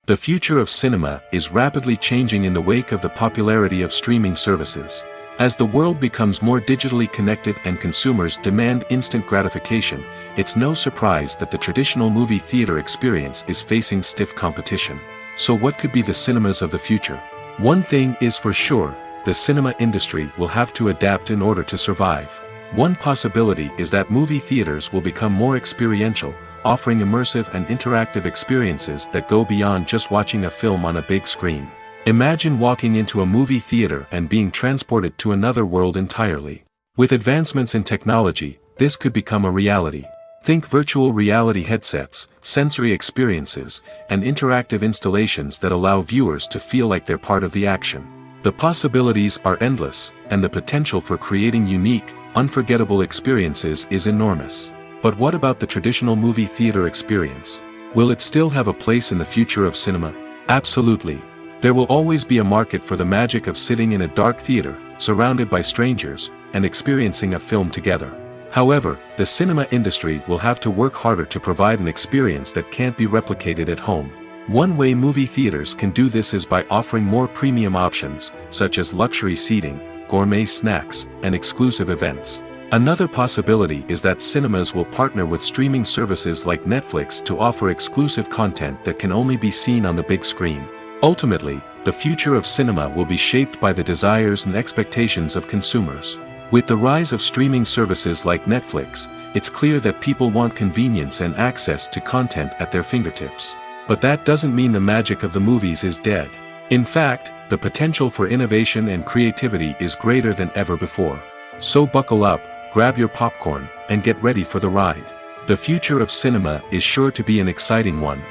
The future of cinema is rapidly changing in the wake of the popularity of streaming services. As the world becomes more digitally connected and consumers demand instant gratification, it's no surprise that the traditional movie theater experience is facing stiff competition. So what could be the cinemas of the future? One thing is for sure, the cinema industry will have to adapt in order to survive. One possibility is that movie theaters will become more experiential, offering immersive and interactive experiences that go beyond just watching a film on a big screen. Imagine walking into a movie theater and being transported to another world entirely. With advancements in technology, this could become a reality. Think virtual reality headsets, sensory experiences, and interactive installations that allow viewers to feel like they're part of the action. The possibilities are endless, and the potential for creating unique, unforgettable experiences is enormous. But what about the traditional movie theater experience? Will it still have a place in the future of cinema? Absolutely. There will always be a market for the magic of sitting in a dark theater, surrounded by strangers, and experiencing a film together. However, the cinema industry will have to work harder to provide an experience that can't be replicated at home. One way movie theaters can do this is by offering more premium options, such as luxury seating, gourmet snacks, and exclusive events. Another possibility is that cinemas will partner with streaming services like Netflix to offer exclusive content that can only be seen on the big screen. Ultimately, the future of cinema will be shaped by the desires and expectations of consumers. With the rise of streaming services like Netflix, it's clear that people want convenience and access to content at their fingertips. But that doesn't mean the magic of the movies is dead. In fact, the potential for innovation and creativity is greater than ever before. So buckle up, grab your popcorn, and get ready for the ride. The future of cinema is sure to be an exciting one.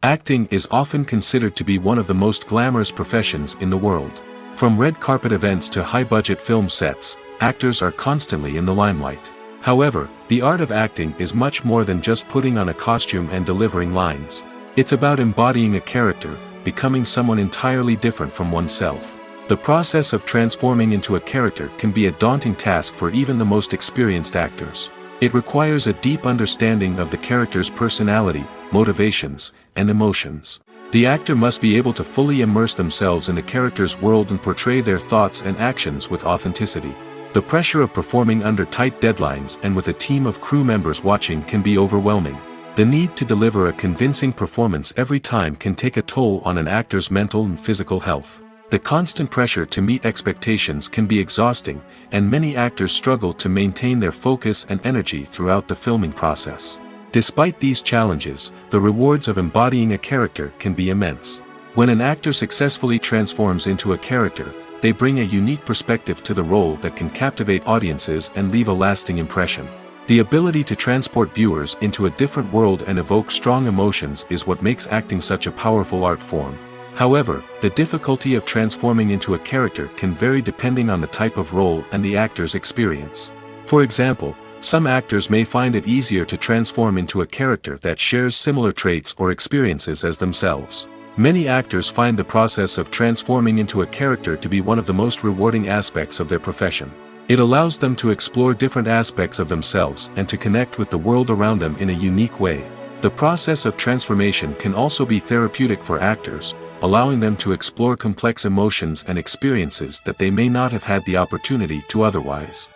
Acting is often considered to be one of the most glamorous professions in the world. From red carpet events to high-budget film sets, actors are constantly in the limelight. However, the art of acting is much more than just putting on a costume and delivering lines. It's about embodying a character, becoming someone entirely different from oneself. The process of transforming into a character can be a daunting task for even the most experienced actors. It requires a deep understanding of the character's personality, motivations, and emotions. The actor must be able to fully immerse themselves in the character's world and portray their thoughts and actions with authenticity. The pressure of performing under tight deadlines and with a team of crew members watching can be overwhelming. The need to deliver a convincing performance every time can take a toll on an actor's mental and physical health. The constant pressure to meet expectations can be exhausting, and many actors struggle to maintain their focus and energy throughout the filming process. Despite these challenges, the rewards of embodying a character can be immense. When an actor successfully transforms into a character, they bring a unique perspective to the role that can captivate audiences and leave a lasting impression. The ability to transport viewers into a different world and evoke strong emotions is what makes acting such a powerful art form. However, the difficulty of transforming into a character can vary depending on the type of role and the actor's experience. For example, some actors may find it easier to transform into a character that shares similar traits or experiences as themselves. Many actors find the process of transforming into a character to be one of the most rewarding aspects of their profession. It allows them to explore different aspects of themselves and to connect with the world around them in a unique way. The process of transformation can also be therapeutic for actors, allowing them to explore complex emotions and experiences that they may not have had the opportunity to otherwise.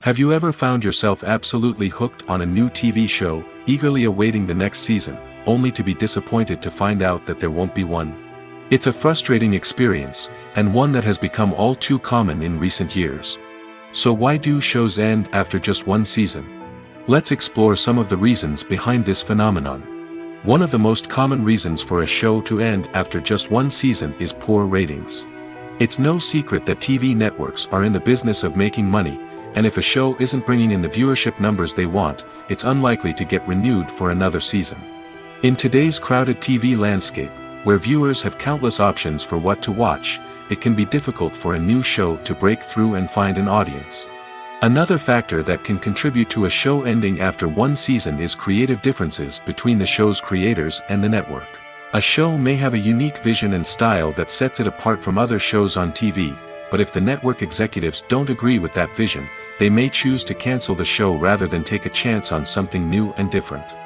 Have you ever found yourself absolutely hooked on a new TV show, eagerly awaiting the next season, only to be disappointed to find out that there won't be one? It's a frustrating experience, and one that has become all too common in recent years. So why do shows end after just one season? Let's explore some of the reasons behind this phenomenon. One of the most common reasons for a show to end after just one season is poor ratings. It's no secret that TV networks are in the business of making money, and if a show isn't bringing in the viewership numbers they want, it's unlikely to get renewed for another season. In today's crowded TV landscape, where viewers have countless options for what to watch, it can be difficult for a new show to break through and find an audience. Another factor that can contribute to a show ending after one season is creative differences between the show's creators and the network. A show may have a unique vision and style that sets it apart from other shows on TV, but if the network executives don't agree with that vision, they may choose to cancel the show rather than take a chance on something new and different.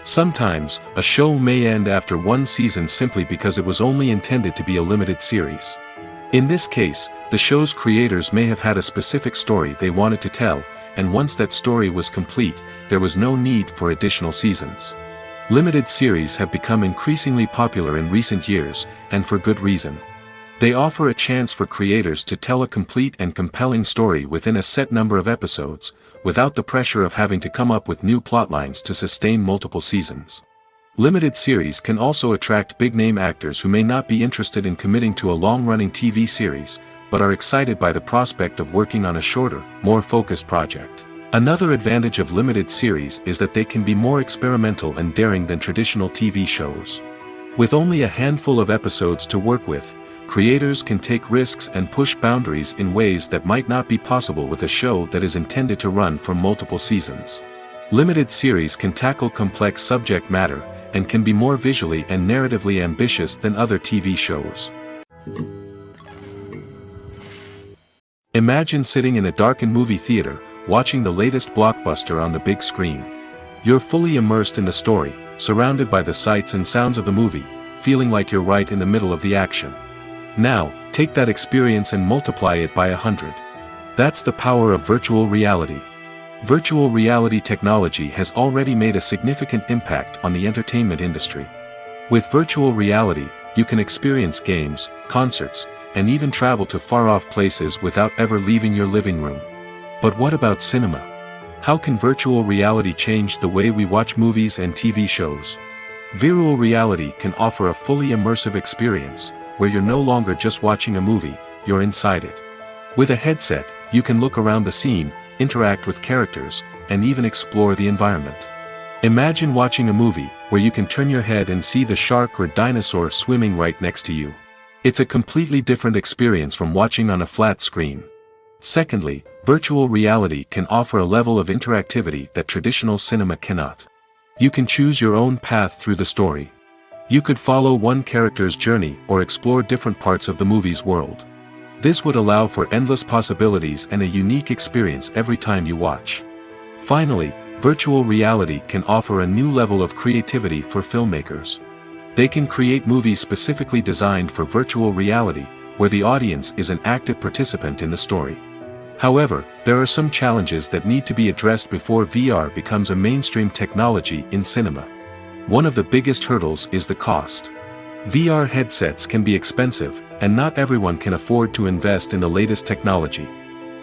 Sometimes, a show may end after one season simply because it was only intended to be a limited series. In this case, the show's creators may have had a specific story they wanted to tell, and once that story was complete, there was no need for additional seasons. Limited series have become increasingly popular in recent years, and for good reason. They offer a chance for creators to tell a complete and compelling story within a set number of episodes, without the pressure of having to come up with new plotlines to sustain multiple seasons. Limited series can also attract big-name actors who may not be interested in committing to a long-running TV series, but are excited by the prospect of working on a shorter, more focused project. Another advantage of limited series is that they can be more experimental and daring than traditional TV shows. With only a handful of episodes to work with, creators can take risks and push boundaries in ways that might not be possible with a show that is intended to run for multiple seasons. Limited series can tackle complex subject matter, and can be more visually and narratively ambitious than other TV shows. Imagine sitting in a darkened movie theater, watching the latest blockbuster on the big screen. You're fully immersed in the story, surrounded by the sights and sounds of the movie, feeling like you're right in the middle of the action. Now, take that experience and multiply it by 100. That's the power of virtual reality. Virtual reality technology has already made a significant impact on the entertainment industry. With virtual reality, you can experience games, concerts, and even travel to far-off places without ever leaving your living room. But what about cinema? How can virtual reality change the way we watch movies and TV shows? Virtual reality can offer a fully immersive experience, where you're no longer just watching a movie, you're inside it. With a headset, you can look around the scene, interact with characters, and even explore the environment. Imagine watching a movie where you can turn your head and see the shark or dinosaur swimming right next to you. It's a completely different experience from watching on a flat screen. Secondly, virtual reality can offer a level of interactivity that traditional cinema cannot. You can choose your own path through the story. You could follow one character's journey or explore different parts of the movie's world. This would allow for endless possibilities and a unique experience every time you watch. Finally, virtual reality can offer a new level of creativity for filmmakers. They can create movies specifically designed for virtual reality, where the audience is an active participant in the story. However, there are some challenges that need to be addressed before VR becomes a mainstream technology in cinema. One of the biggest hurdles is the cost. VR headsets can be expensive, and not everyone can afford to invest in the latest technology.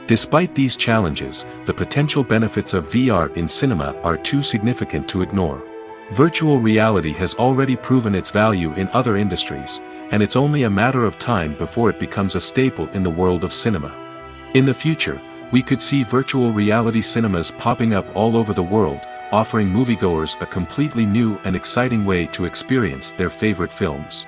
Despite these challenges, the potential benefits of VR in cinema are too significant to ignore. Virtual reality has already proven its value in other industries, and it's only a matter of time before it becomes a staple in the world of cinema. In the future, we could see virtual reality cinemas popping up all over the world, offering moviegoers a completely new and exciting way to experience their favorite films.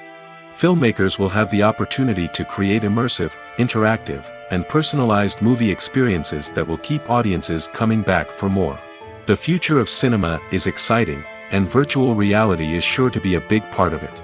Filmmakers will have the opportunity to create immersive, interactive, and personalized movie experiences that will keep audiences coming back for more. The future of cinema is exciting, and virtual reality is sure to be a big part of it.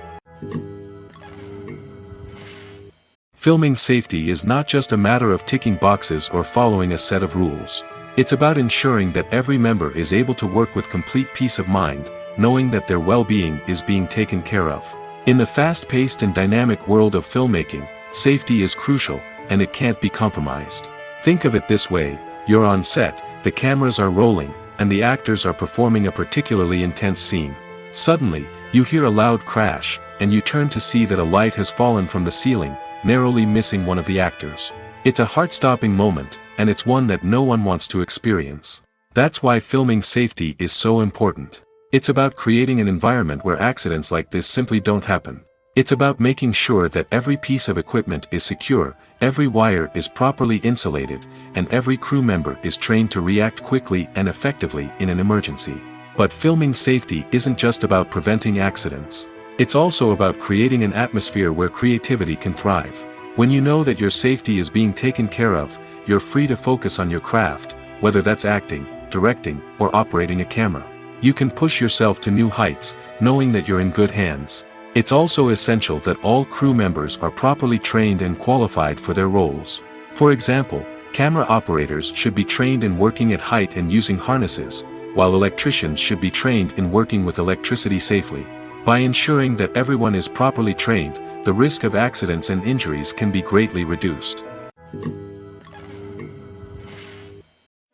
Filming safety is not just a matter of ticking boxes or following a set of rules. It's about ensuring that every member is able to work with complete peace of mind, knowing that their well-being is being taken care of. In the fast-paced and dynamic world of filmmaking, safety is crucial, and it can't be compromised. Think of it this way: you're on set, the cameras are rolling, and the actors are performing a particularly intense scene. Suddenly, you hear a loud crash, and you turn to see that a light has fallen from the ceiling, narrowly missing one of the actors. It's a heart-stopping moment, and it's one that no one wants to experience. That's why filming safety is so important. It's about creating an environment where accidents like this simply don't happen. It's about making sure that every piece of equipment is secure, every wire is properly insulated, and every crew member is trained to react quickly and effectively in an emergency. But filming safety isn't just about preventing accidents. It's also about creating an atmosphere where creativity can thrive. When you know that your safety is being taken care of, you're free to focus on your craft, whether that's acting, directing, or operating a camera. You can push yourself to new heights, knowing that you're in good hands. It's also essential that all crew members are properly trained and qualified for their roles. For example, camera operators should be trained in working at height and using harnesses, while electricians should be trained in working with electricity safely. By ensuring that everyone is properly trained, the risk of accidents and injuries can be greatly reduced.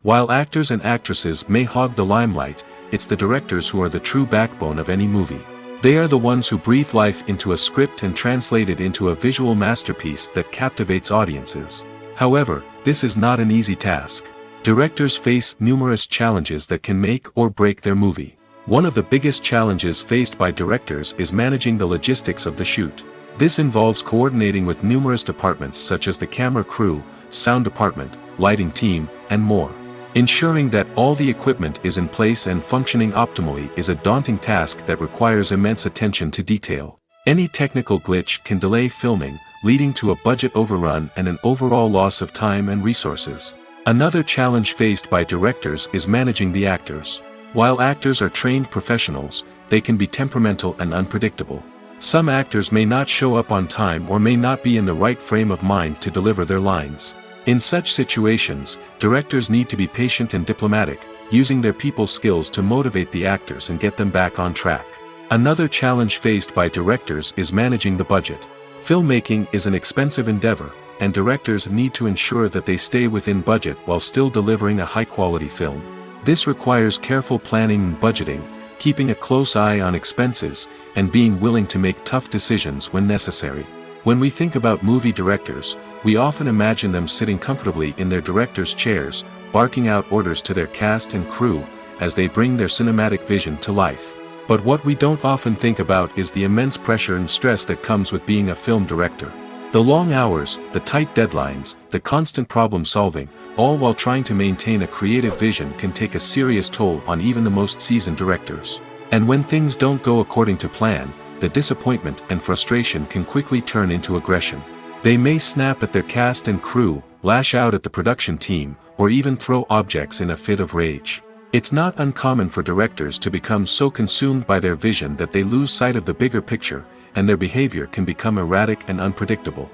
While actors and actresses may hog the limelight, it's the directors who are the true backbone of any movie. They are the ones who breathe life into a script and translate it into a visual masterpiece that captivates audiences. However, this is not an easy task. Directors face numerous challenges that can make or break their movie. One of the biggest challenges faced by directors is managing the logistics of the shoot. This involves coordinating with numerous departments such as the camera crew, sound department, lighting team, and more. Ensuring that all the equipment is in place and functioning optimally is a daunting task that requires immense attention to detail. Any technical glitch can delay filming, leading to a budget overrun and an overall loss of time and resources. Another challenge faced by directors is managing the actors. While actors are trained professionals, they can be temperamental and unpredictable. Some actors may not show up on time or may not be in the right frame of mind to deliver their lines. In such situations, directors need to be patient and diplomatic, using their people skills to motivate the actors and get them back on track. Another challenge faced by directors is managing the budget. Filmmaking is an expensive endeavor, and directors need to ensure that they stay within budget while still delivering a high-quality film. This requires careful planning and budgeting, keeping a close eye on expenses, and being willing to make tough decisions when necessary. When we think about movie directors, we often imagine them sitting comfortably in their director's chairs, barking out orders to their cast and crew, as they bring their cinematic vision to life. But what we don't often think about is the immense pressure and stress that comes with being a film director. The long hours, the tight deadlines, the constant problem solving, all while trying to maintain a creative vision can take a serious toll on even the most seasoned directors. And when things don't go according to plan, the disappointment and frustration can quickly turn into aggression. They may snap at their cast and crew, lash out at the production team, or even throw objects in a fit of rage. It's not uncommon for directors to become so consumed by their vision that they lose sight of the bigger picture, and their behavior can become erratic and unpredictable.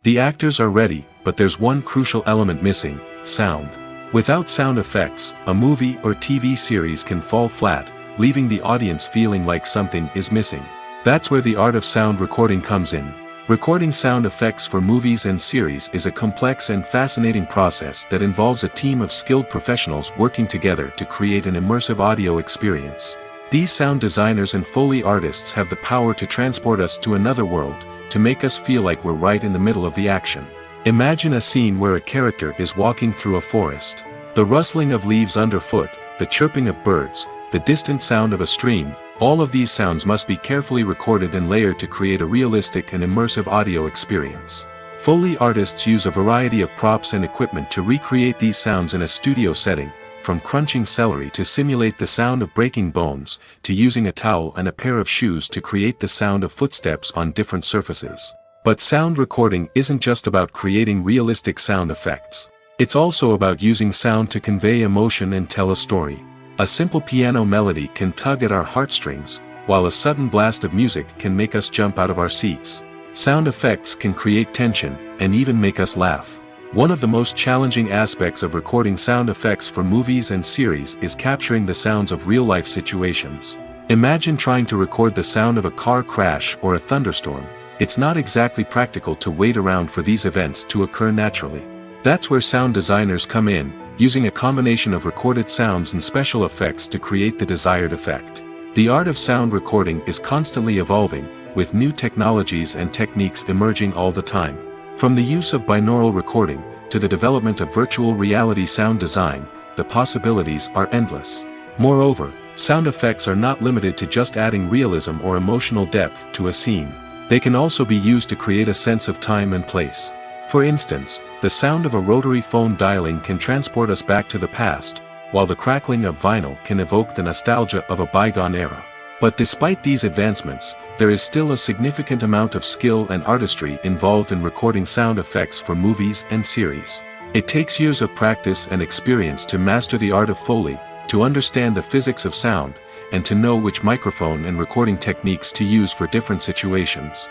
The actors are ready, but there's one crucial element missing: sound. Without sound effects, a movie or TV series can fall flat, leaving the audience feeling like something is missing. That's where the art of sound recording comes in. Recording sound effects for movies and series is a complex and fascinating process that involves a team of skilled professionals working together to create an immersive audio experience. These sound designers and Foley artists have the power to transport us to another world, to make us feel like we're right in the middle of the action. Imagine a scene where a character is walking through a forest. The rustling of leaves underfoot, the chirping of birds, the distant sound of a stream, all of these sounds must be carefully recorded and layered to create a realistic and immersive audio experience. Foley artists use a variety of props and equipment to recreate these sounds in a studio setting, from crunching celery to simulate the sound of breaking bones, to using a towel and a pair of shoes to create the sound of footsteps on different surfaces. But sound recording isn't just about creating realistic sound effects. It's also about using sound to convey emotion and tell a story. A simple piano melody can tug at our heartstrings, while a sudden blast of music can make us jump out of our seats. Sound effects can create tension, and even make us laugh. One of the most challenging aspects of recording sound effects for movies and series is capturing the sounds of real-life situations. Imagine trying to record the sound of a car crash or a thunderstorm. It's not exactly practical to wait around for these events to occur naturally. That's where sound designers come in, using a combination of recorded sounds and special effects to create the desired effect. The art of sound recording is constantly evolving, with new technologies and techniques emerging all the time. From the use of binaural recording, to the development of virtual reality sound design, the possibilities are endless. Moreover, sound effects are not limited to just adding realism or emotional depth to a scene. They can also be used to create a sense of time and place. For instance, the sound of a rotary phone dialing can transport us back to the past, while the crackling of vinyl can evoke the nostalgia of a bygone era. But despite these advancements, there is still a significant amount of skill and artistry involved in recording sound effects for movies and series. It takes years of practice and experience to master the art of Foley, to understand the physics of sound, and to know which microphone and recording techniques to use for different situations.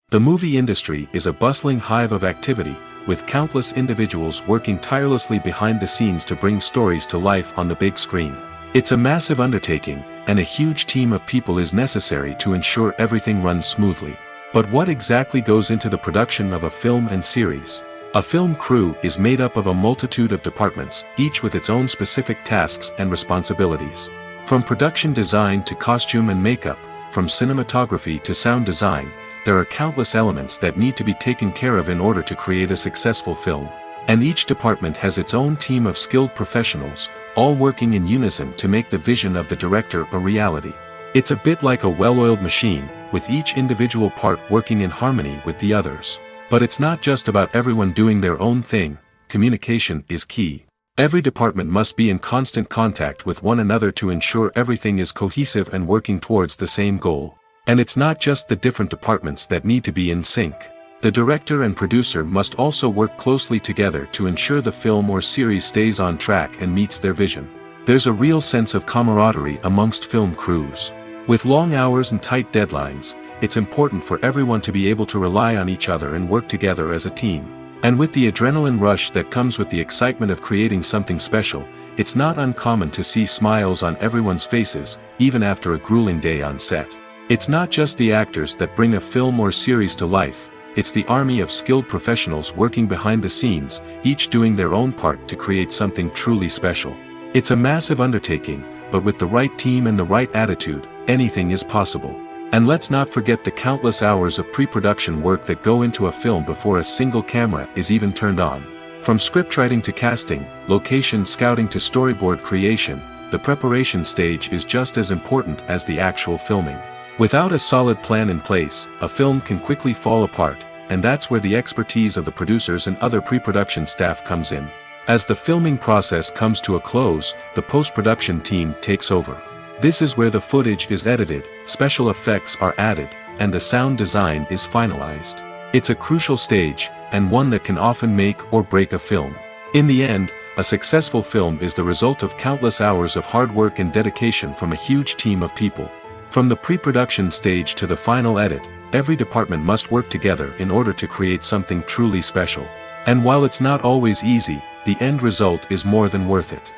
The movie industry is a bustling hive of activity, with countless individuals working tirelessly behind the scenes to bring stories to life on the big screen. It's a massive undertaking, and a huge team of people is necessary to ensure everything runs smoothly. But what exactly goes into the production of a film and series? A film crew is made up of a multitude of departments, each with its own specific tasks and responsibilities. From production design to costume and makeup, from cinematography to sound design, there are countless elements that need to be taken care of in order to create a successful film. And each department has its own team of skilled professionals, all working in unison to make the vision of the director a reality. It's a bit like a well-oiled machine, with each individual part working in harmony with the others. But it's not just about everyone doing their own thing. Communication is key. Every department must be in constant contact with one another to ensure everything is cohesive and working towards the same goal. And it's not just the different departments that need to be in sync. The director and producer must also work closely together to ensure the film or series stays on track and meets their vision. There's a real sense of camaraderie amongst film crews. With long hours and tight deadlines, it's important for everyone to be able to rely on each other and work together as a team. And with the adrenaline rush that comes with the excitement of creating something special, it's not uncommon to see smiles on everyone's faces, even after a grueling day on set. It's not just the actors that bring a film or series to life, it's the army of skilled professionals working behind the scenes, each doing their own part to create something truly special. It's a massive undertaking, but with the right team and the right attitude, anything is possible. And let's not forget the countless hours of pre-production work that go into a film before a single camera is even turned on. From scriptwriting to casting, location scouting to storyboard creation, the preparation stage is just as important as the actual filming. Without a solid plan in place, a film can quickly fall apart, and that's where the expertise of the producers and other pre-production staff comes in. As the filming process comes to a close, the post-production team takes over. This is where the footage is edited, special effects are added, and the sound design is finalized. It's a crucial stage, and one that can often make or break a film. In the end, a successful film is the result of countless hours of hard work and dedication from a huge team of people. From the pre-production stage to the final edit, every department must work together in order to create something truly special. And while it's not always easy, the end result is more than worth it.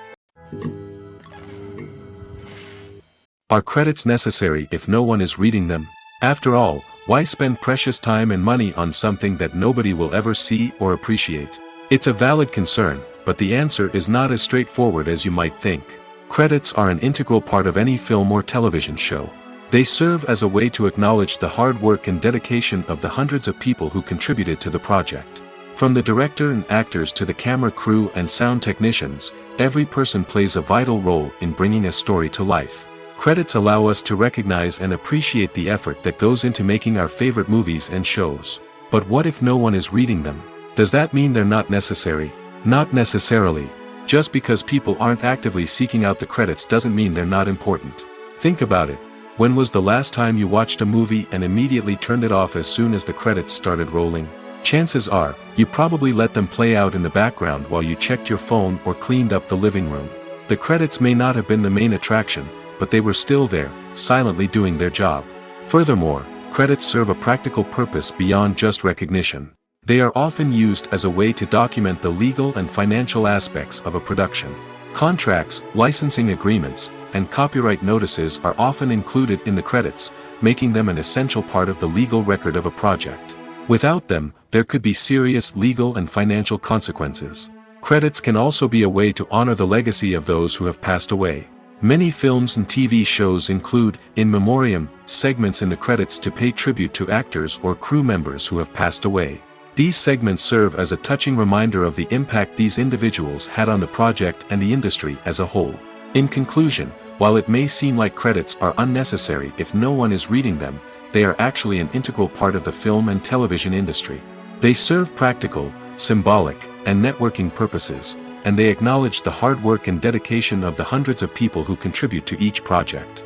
Are credits necessary if no one is reading them? After all, why spend precious time and money on something that nobody will ever see or appreciate? It's a valid concern, but the answer is not as straightforward as you might think. Credits are an integral part of any film or television show. They serve as a way to acknowledge the hard work and dedication of the hundreds of people who contributed to the project. From the director and actors to the camera crew and sound technicians, every person plays a vital role in bringing a story to life. Credits allow us to recognize and appreciate the effort that goes into making our favorite movies and shows. But what if no one is reading them? Does that mean they're not necessary? Not necessarily. Just because people aren't actively seeking out the credits doesn't mean they're not important. Think about it. When was the last time you watched a movie and immediately turned it off as soon as the credits started rolling? Chances are, you probably let them play out in the background while you checked your phone or cleaned up the living room. The credits may not have been the main attraction, but they were still there, silently doing their job. Furthermore, credits serve a practical purpose beyond just recognition. They are often used as a way to document the legal and financial aspects of a production. Contracts, licensing agreements, and copyright notices are often included in the credits, making them an essential part of the legal record of a project. Without them, there could be serious legal and financial consequences. Credits can also be a way to honor the legacy of those who have passed away. Many films and TV shows include, in memoriam, segments in the credits to pay tribute to actors or crew members who have passed away. These segments serve as a touching reminder of the impact these individuals had on the project and the industry as a whole. In conclusion, while it may seem like credits are unnecessary if no one is reading them, they are actually an integral part of the film and television industry. They serve practical, symbolic, and networking purposes, and they acknowledge the hard work and dedication of the hundreds of people who contribute to each project.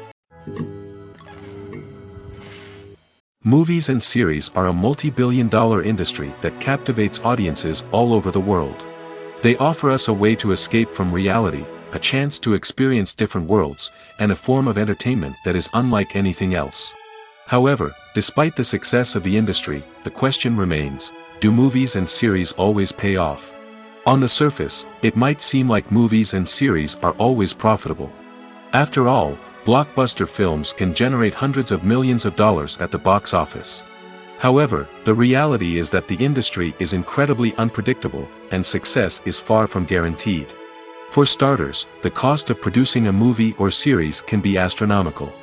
Movies and series are a multi-billion-dollar industry that captivates audiences all over the world. They offer us a way to escape from reality, a chance to experience different worlds, and a form of entertainment that is unlike anything else. However, despite the success of the industry, the question remains, do movies and series always pay off? On the surface, it might seem like movies and series are always profitable. After all, blockbuster films can generate hundreds of millions of dollars at the box office. However, the reality is that the industry is incredibly unpredictable, and success is far from guaranteed. For starters, the cost of producing a movie or series can be astronomical.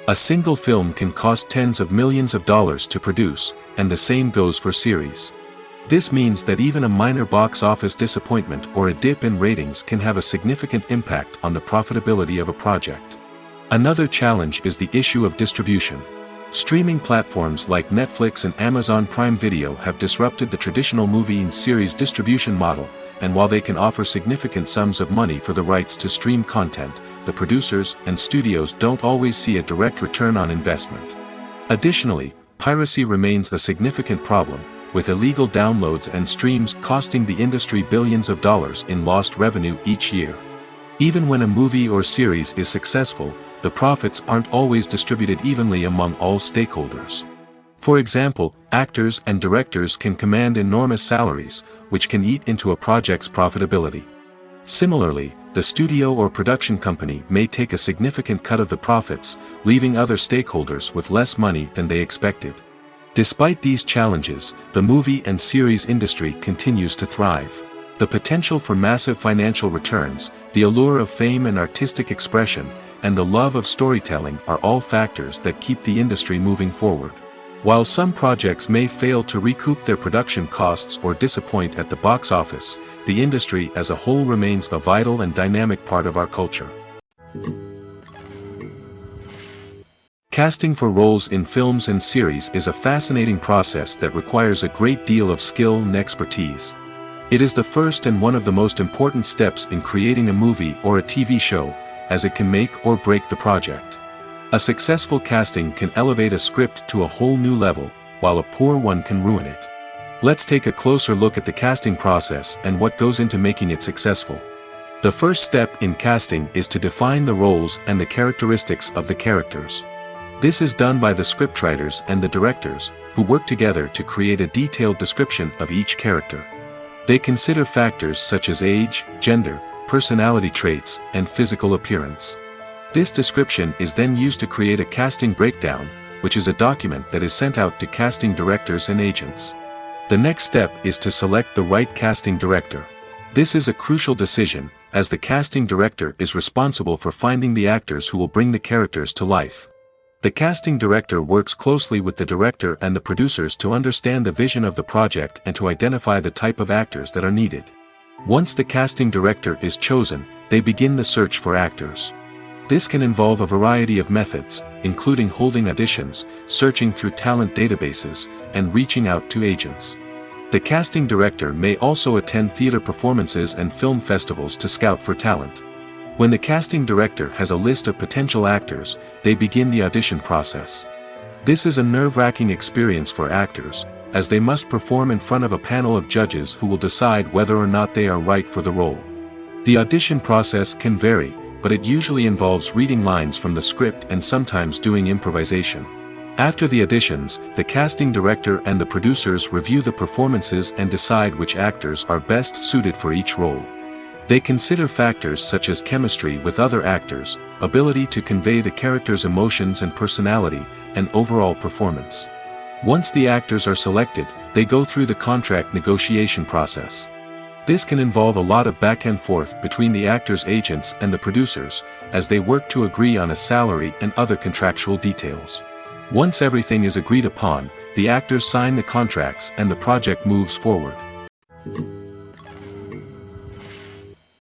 A single film can cost tens of millions of dollars to produce, and the same goes for series. This means that even a minor box office disappointment or a dip in ratings can have a significant impact on the profitability of a project. Another challenge is the issue of distribution. Streaming platforms like Netflix and Amazon Prime Video have disrupted the traditional movie and series distribution model, and while they can offer significant sums of money for the rights to stream content, the producers and studios don't always see a direct return on investment. Additionally, piracy remains a significant problem, with illegal downloads and streams costing the industry billions of dollars in lost revenue each year. Even when a movie or series is successful, the profits aren't always distributed evenly among all stakeholders. For example, actors and directors can command enormous salaries, which can eat into a project's profitability. Similarly, the studio or production company may take a significant cut of the profits, leaving other stakeholders with less money than they expected. Despite these challenges, the movie and series industry continues to thrive. The potential for massive financial returns, the allure of fame and artistic expression, and the love of storytelling are all factors that keep the industry moving forward. While some projects may fail to recoup their production costs or disappoint at the box office, the industry as a whole remains a vital and dynamic part of our culture. Casting for roles in films and series is a fascinating process that requires a great deal of skill and expertise. It is the first and one of the most important steps in creating a movie or a TV show, as it can make or break the project. A successful casting can elevate a script to a whole new level, while a poor one can ruin it. Let's take a closer look at the casting process and what goes into making it successful. The first step in casting is to define the roles and the characteristics of the characters. This is done by the scriptwriters and the directors, who work together to create a detailed description of each character. They consider factors such as age, gender, personality traits, and physical appearance. This description is then used to create a casting breakdown, which is a document that is sent out to casting directors and agents. The next step is to select the right casting director. This is a crucial decision, as the casting director is responsible for finding the actors who will bring the characters to life. The casting director works closely with the director and the producers to understand the vision of the project and to identify the type of actors that are needed. Once the casting director is chosen, they begin the search for actors. This can involve a variety of methods, including holding auditions, searching through talent databases, and reaching out to agents. The casting director may also attend theater performances and film festivals to scout for talent. When the casting director has a list of potential actors, they begin the audition process. This is a nerve-wracking experience for actors, as they must perform in front of a panel of judges who will decide whether or not they are right for the role. The audition process can vary, but it usually involves reading lines from the script and sometimes doing improvisation. After the auditions, the casting director and the producers review the performances and decide which actors are best suited for each role. They consider factors such as chemistry with other actors, ability to convey the character's emotions and personality, and overall performance. Once the actors are selected, they go through the contract negotiation process. This can involve a lot of back and forth between the actors' agents and the producers, as they work to agree on a salary and other contractual details. Once everything is agreed upon, the actors sign the contracts and the project moves forward.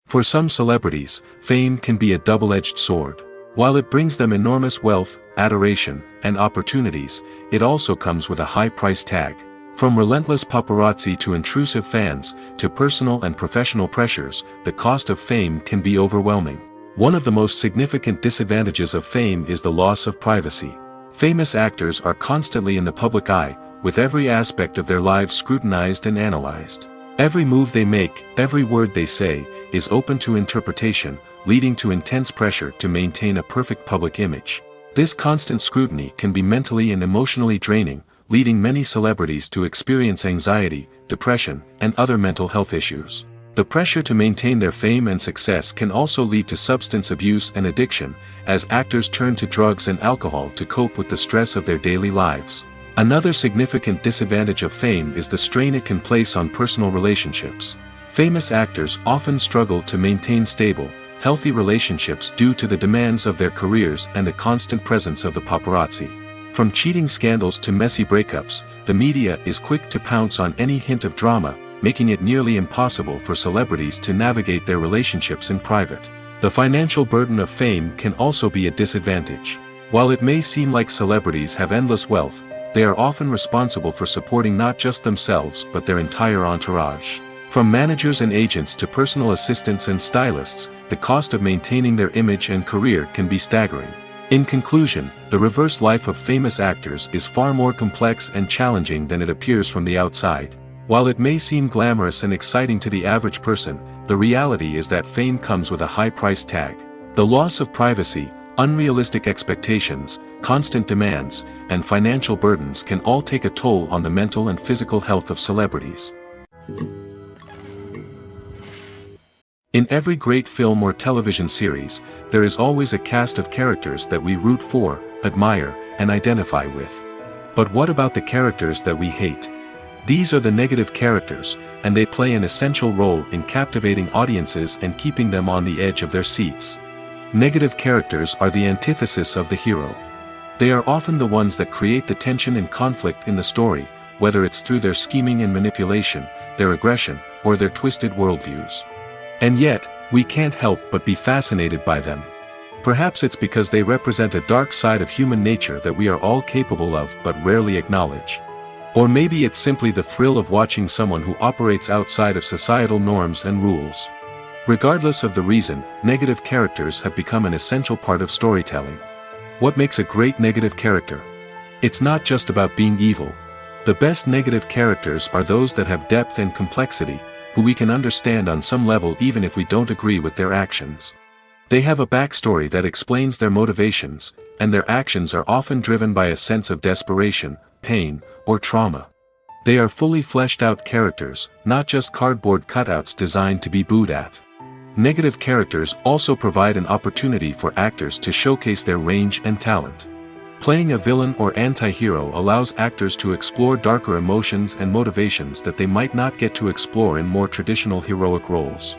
For some celebrities, fame can be a double-edged sword. While it brings them enormous wealth, adoration, and opportunities, it also comes with a high price tag. From relentless paparazzi to intrusive fans, to personal and professional pressures, the cost of fame can be overwhelming. One of the most significant disadvantages of fame is the loss of privacy. Famous actors are constantly in the public eye, with every aspect of their lives scrutinized and analyzed. Every move they make, every word they say, is open to interpretation, leading to intense pressure to maintain a perfect public image. This constant scrutiny can be mentally and emotionally draining, leading many celebrities to experience anxiety, depression, and other mental health issues. The pressure to maintain their fame and success can also lead to substance abuse and addiction, as actors turn to drugs and alcohol to cope with the stress of their daily lives. Another significant disadvantage of fame is the strain it can place on personal relationships. Famous actors often struggle to maintain stable, healthy relationships due to the demands of their careers and the constant presence of the paparazzi. From cheating scandals to messy breakups, the media is quick to pounce on any hint of drama, making it nearly impossible for celebrities to navigate their relationships in private. The financial burden of fame can also be a disadvantage. While it may seem like celebrities have endless wealth, they are often responsible for supporting not just themselves but their entire entourage. From managers and agents to personal assistants and stylists, the cost of maintaining their image and career can be staggering. In conclusion, the reverse life of famous actors is far more complex and challenging than it appears from the outside. While it may seem glamorous and exciting to the average person, the reality is that fame comes with a high price tag. The loss of privacy, unrealistic expectations, constant demands, and financial burdens can all take a toll on the mental and physical health of celebrities. In every great film or television series, there is always a cast of characters that we root for, admire, and identify with. But what about the characters that we hate? These are the negative characters, and they play an essential role in captivating audiences and keeping them on the edge of their seats. Negative characters are the antithesis of the hero. They are often the ones that create the tension and conflict in the story, whether it's through their scheming and manipulation, their aggression, or their twisted worldviews. And yet, we can't help but be fascinated by them. Perhaps it's because they represent a dark side of human nature that we are all capable of but rarely acknowledge. Or maybe it's simply the thrill of watching someone who operates outside of societal norms and rules. Regardless of the reason, negative characters have become an essential part of storytelling. What makes a great negative character? It's not just about being evil. The best negative characters are those that have depth and complexity, who we can understand on some level even if we don't agree with their actions. They have a backstory that explains their motivations, and their actions are often driven by a sense of desperation, pain, or trauma. They are fully fleshed out characters, not just cardboard cutouts designed to be booed at. Negative characters also provide an opportunity for actors to showcase their range and talent. Playing a villain or anti-hero allows actors to explore darker emotions and motivations that they might not get to explore in more traditional heroic roles.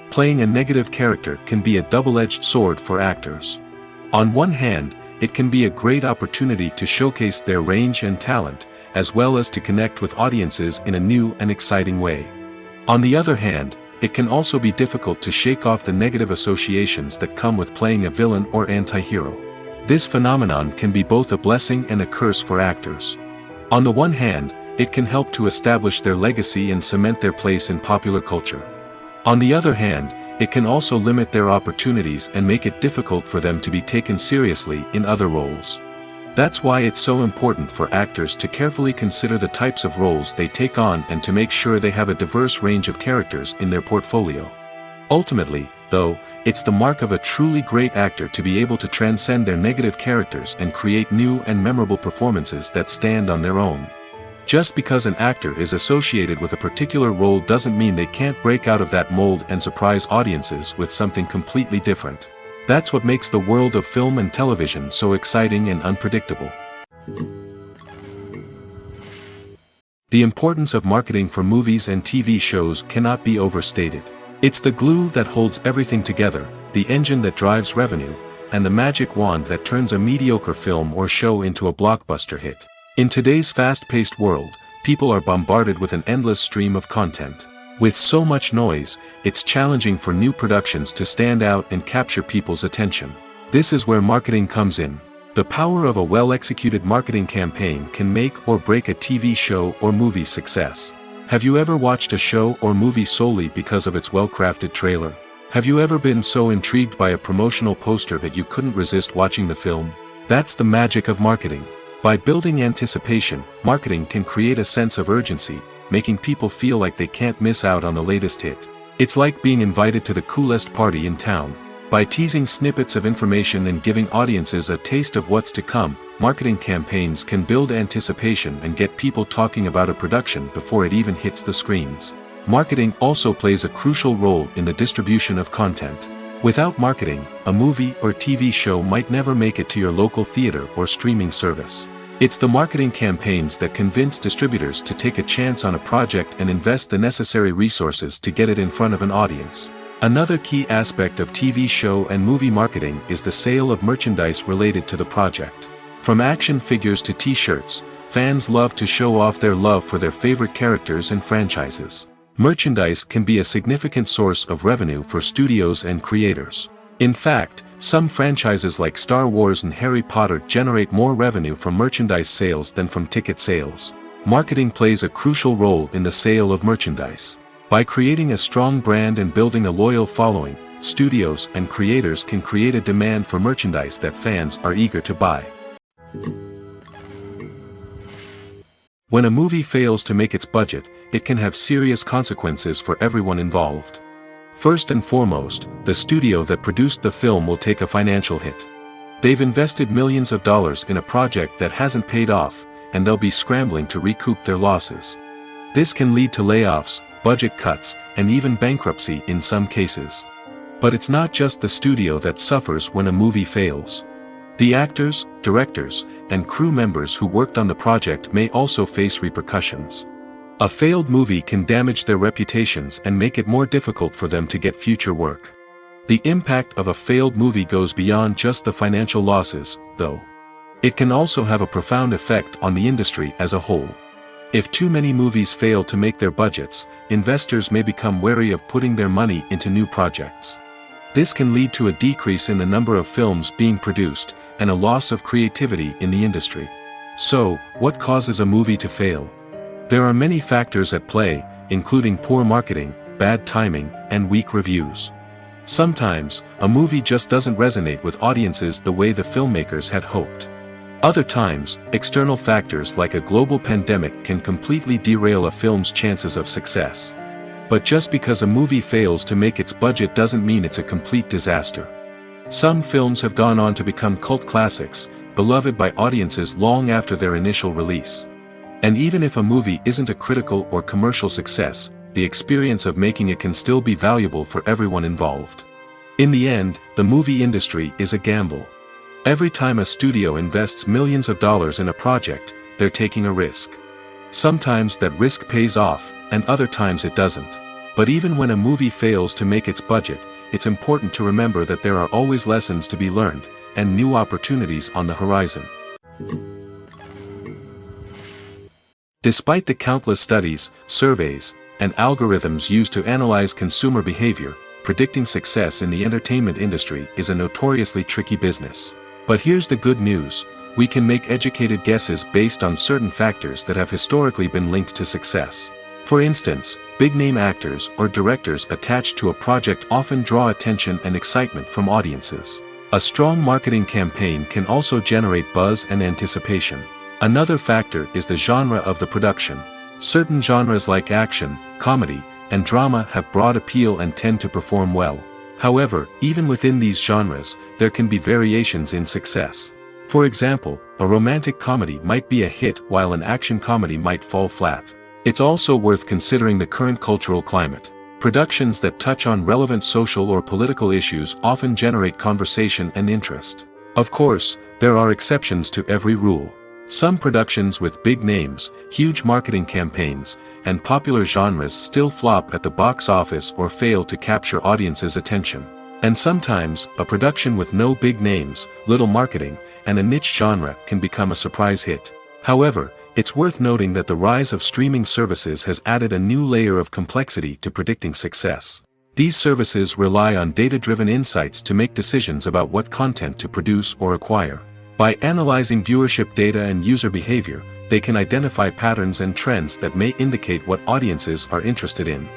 Playing a negative character can be a double-edged sword for actors. On one hand, it can be a great opportunity to showcase their range and talent, as well as to connect with audiences in a new and exciting way. On the other hand, it can also be difficult to shake off the negative associations that come with playing a villain or anti-hero. This phenomenon can be both a blessing and a curse for actors. On the one hand, it can help to establish their legacy and cement their place in popular culture. On the other hand, it can also limit their opportunities and make it difficult for them to be taken seriously in other roles. That's why it's so important for actors to carefully consider the types of roles they take on and to make sure they have a diverse range of characters in their portfolio. Ultimately, though, it's the mark of a truly great actor to be able to transcend their negative characters and create new and memorable performances that stand on their own. Just because an actor is associated with a particular role doesn't mean they can't break out of that mold and surprise audiences with something completely different. That's what makes the world of film and television so exciting and unpredictable. The importance of marketing for movies and TV shows cannot be overstated. It's the glue that holds everything together, the engine that drives revenue, and the magic wand that turns a mediocre film or show into a blockbuster hit. In today's fast-paced world, people are bombarded with an endless stream of content. With so much noise, it's challenging for new productions to stand out and capture people's attention. This is where marketing comes in. The power of a well-executed marketing campaign can make or break a TV show or movie's success. Have you ever watched a show or movie solely because of its well-crafted trailer? Have you ever been so intrigued by a promotional poster that you couldn't resist watching the film? That's the magic of marketing. By building anticipation, marketing can create a sense of urgency, making people feel like they can't miss out on the latest hit. It's like being invited to the coolest party in town. By teasing snippets of information and giving audiences a taste of what's to come, marketing campaigns can build anticipation and get people talking about a production before it even hits the screens. Marketing also plays a crucial role in the distribution of content. Without marketing, a movie or TV show might never make it to your local theater or streaming service. It's the marketing campaigns that convince distributors to take a chance on a project and invest the necessary resources to get it in front of an audience. Another key aspect of TV show and movie marketing is the sale of merchandise related to the project. From action figures to t-shirts, fans love to show off their love for their favorite characters and franchises. Merchandise can be a significant source of revenue for studios and creators. In fact, some franchises like Star Wars and Harry Potter generate more revenue from merchandise sales than from ticket sales. Marketing plays a crucial role in the sale of merchandise. By creating a strong brand and building a loyal following, studios and creators can create a demand for merchandise that fans are eager to buy. When a movie fails to make its budget, it can have serious consequences for everyone involved. First and foremost, the studio that produced the film will take a financial hit. They've invested millions of dollars in a project that hasn't paid off, and they'll be scrambling to recoup their losses. This can lead to layoffs, budget cuts, and even bankruptcy in some cases. But it's not just the studio that suffers when a movie fails. The actors, directors, and crew members who worked on the project may also face repercussions. A failed movie can damage their reputations and make it more difficult for them to get future work. The impact of a failed movie goes beyond just the financial losses, though. It can also have a profound effect on the industry as a whole. If too many movies fail to make their budgets, investors may become wary of putting their money into new projects. This can lead to a decrease in the number of films being produced, and a loss of creativity in the industry. So, what causes a movie to fail? There are many factors at play, including poor marketing, bad timing, and weak reviews. Sometimes, a movie just doesn't resonate with audiences the way the filmmakers had hoped. Other times, external factors like a global pandemic can completely derail a film's chances of success. But just because a movie fails to make its budget doesn't mean it's a complete disaster. Some films have gone on to become cult classics, beloved by audiences long after their initial release. And even if a movie isn't a critical or commercial success, the experience of making it can still be valuable for everyone involved. In the end, the movie industry is a gamble. Every time a studio invests millions of dollars in a project, they're taking a risk. Sometimes that risk pays off, and other times it doesn't. But even when a movie fails to make its budget, it's important to remember that there are always lessons to be learned, and new opportunities on the horizon. Despite the countless studies, surveys, and algorithms used to analyze consumer behavior, predicting success in the entertainment industry is a notoriously tricky business. But here's the good news: we can make educated guesses based on certain factors that have historically been linked to success. For instance, big-name actors or directors attached to a project often draw attention and excitement from audiences. A strong marketing campaign can also generate buzz and anticipation. Another factor is the genre of the production. Certain genres like action, comedy, and drama have broad appeal and tend to perform well. However, even within these genres, there can be variations in success. For example, a romantic comedy might be a hit while an action comedy might fall flat. It's also worth considering the current cultural climate. Productions that touch on relevant social or political issues often generate conversation and interest. Of course, there are exceptions to every rule. Some productions with big names, huge marketing campaigns, and popular genres still flop at the box office or fail to capture audiences' attention. And sometimes, a production with no big names, little marketing, and a niche genre can become a surprise hit. However, it's worth noting that the rise of streaming services has added a new layer of complexity to predicting success. These services rely on data-driven insights to make decisions about what content to produce or acquire. By analyzing viewership data and user behavior, they can identify patterns and trends that may indicate what audiences are interested in.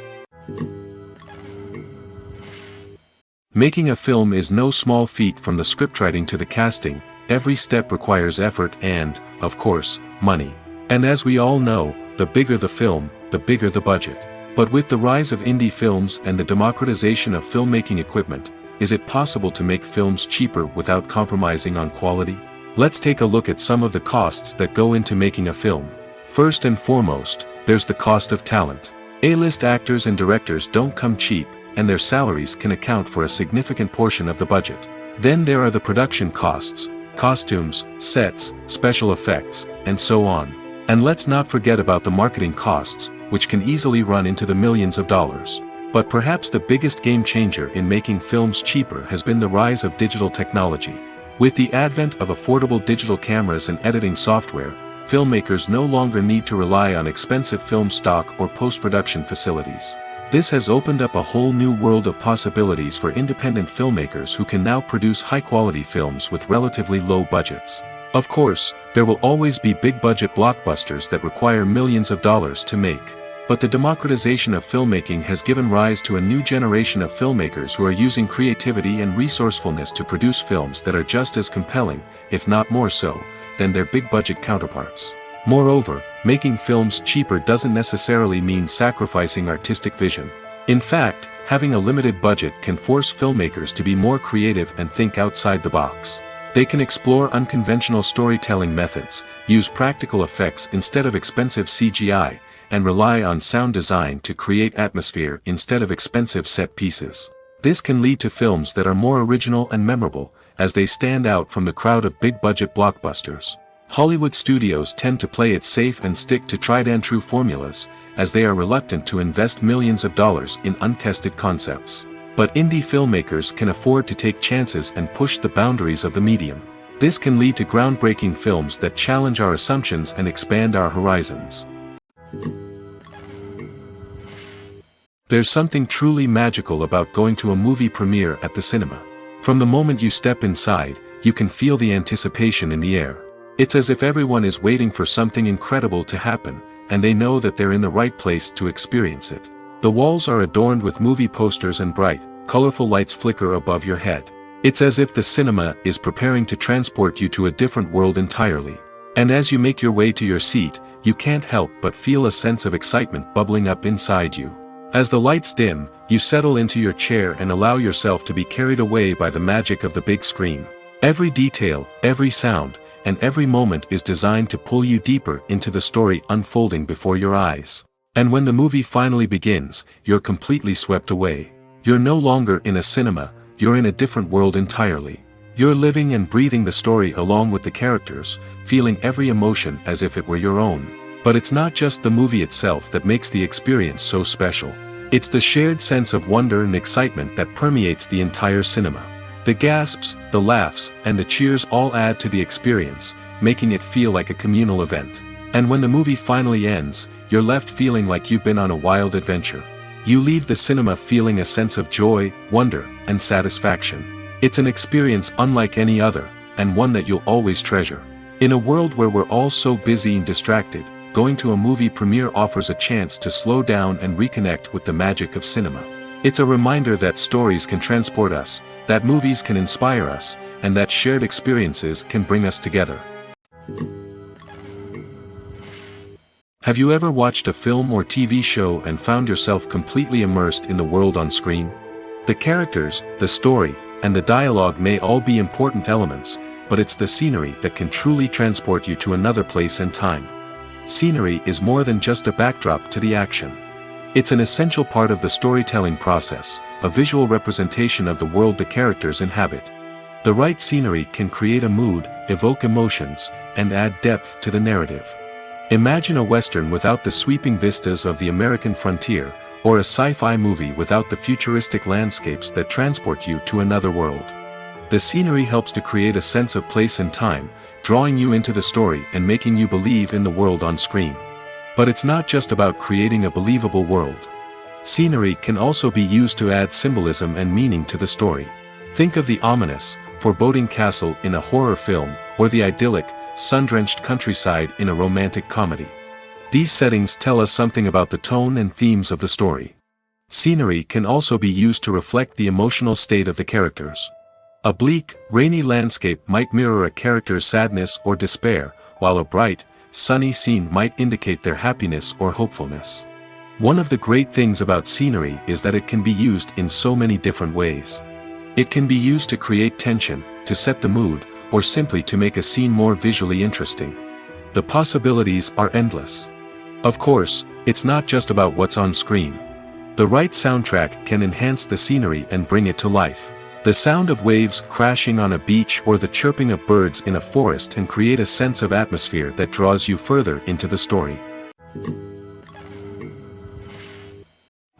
Making a film is no small feat. From the scriptwriting to the casting, every step requires effort and, of course, money. And as we all know, the bigger the film, the bigger the budget. But with the rise of indie films and the democratization of filmmaking equipment, is it possible to make films cheaper without compromising on quality? Let's take a look at some of the costs that go into making a film. First and foremost, there's the cost of talent. A-list actors and directors don't come cheap, and their salaries can account for a significant portion of the budget. Then there are the production costs, costumes, sets, special effects, and so on. And let's not forget about the marketing costs, which can easily run into the millions of dollars. But perhaps the biggest game changer in making films cheaper has been the rise of digital technology. With the advent of affordable digital cameras and editing software, filmmakers no longer need to rely on expensive film stock or post-production facilities. This has opened up a whole new world of possibilities for independent filmmakers who can now produce high-quality films with relatively low budgets. Of course, there will always be big-budget blockbusters that require millions of dollars to make. But the democratization of filmmaking has given rise to a new generation of filmmakers who are using creativity and resourcefulness to produce films that are just as compelling, if not more so, than their big-budget counterparts. Moreover, making films cheaper doesn't necessarily mean sacrificing artistic vision. In fact, having a limited budget can force filmmakers to be more creative and think outside the box. They can explore unconventional storytelling methods, use practical effects instead of expensive CGI, and rely on sound design to create atmosphere instead of expensive set pieces. This can lead to films that are more original and memorable, as they stand out from the crowd of big-budget blockbusters. Hollywood studios tend to play it safe and stick to tried-and-true formulas, as they are reluctant to invest millions of dollars in untested concepts. But indie filmmakers can afford to take chances and push the boundaries of the medium. This can lead to groundbreaking films that challenge our assumptions and expand our horizons. There's something truly magical about going to a movie premiere at the cinema. From the moment you step inside, you can feel the anticipation in the air. It's as if everyone is waiting for something incredible to happen, and they know that they're in the right place to experience it. The walls are adorned with movie posters and bright, colorful lights flicker above your head. It's as if the cinema is preparing to transport you to a different world entirely. And as you make your way to your seat, you can't help but feel a sense of excitement bubbling up inside you. As the lights dim, you settle into your chair and allow yourself to be carried away by the magic of the big screen. Every detail, every sound, and every moment is designed to pull you deeper into the story unfolding before your eyes. And when the movie finally begins, you're completely swept away. You're no longer in a cinema, you're in a different world entirely. You're living and breathing the story along with the characters, feeling every emotion as if it were your own. But it's not just the movie itself that makes the experience so special. It's the shared sense of wonder and excitement that permeates the entire cinema. The gasps, the laughs, and the cheers all add to the experience, making it feel like a communal event. And when the movie finally ends, you're left feeling like you've been on a wild adventure. You leave the cinema feeling a sense of joy, wonder, and satisfaction. It's an experience unlike any other, and one that you'll always treasure. In a world where we're all so busy and distracted, going to a movie premiere offers a chance to slow down and reconnect with the magic of cinema. It's a reminder that stories can transport us, that movies can inspire us, and that shared experiences can bring us together. Have you ever watched a film or TV show and found yourself completely immersed in the world on screen? The characters, the story, and the dialogue may all be important elements, but it's the scenery that can truly transport you to another place and time. Scenery is more than just a backdrop to the action. It's an essential part of the storytelling process, a visual representation of the world the characters inhabit. The right scenery can create a mood, evoke emotions, and add depth to the narrative. Imagine a Western without the sweeping vistas of the American frontier, or a sci-fi movie without the futuristic landscapes that transport you to another world. The scenery helps to create a sense of place and time, drawing you into the story and making you believe in the world on screen. But it's not just about creating a believable world. Scenery can also be used to add symbolism and meaning to the story. Think of the ominous, foreboding castle in a horror film, or the idyllic, sun-drenched countryside in a romantic comedy. These settings tell us something about the tone and themes of the story. Scenery can also be used to reflect the emotional state of the characters. A bleak, rainy landscape might mirror a character's sadness or despair, while a bright, sunny scene might indicate their happiness or hopefulness. One of the great things about scenery is that it can be used in so many different ways. It can be used to create tension, to set the mood, or simply to make a scene more visually interesting. The possibilities are endless. Of course, it's not just about what's on screen. The right soundtrack can enhance the scenery and bring it to life. The sound of waves crashing on a beach or the chirping of birds in a forest can create a sense of atmosphere that draws you further into the story.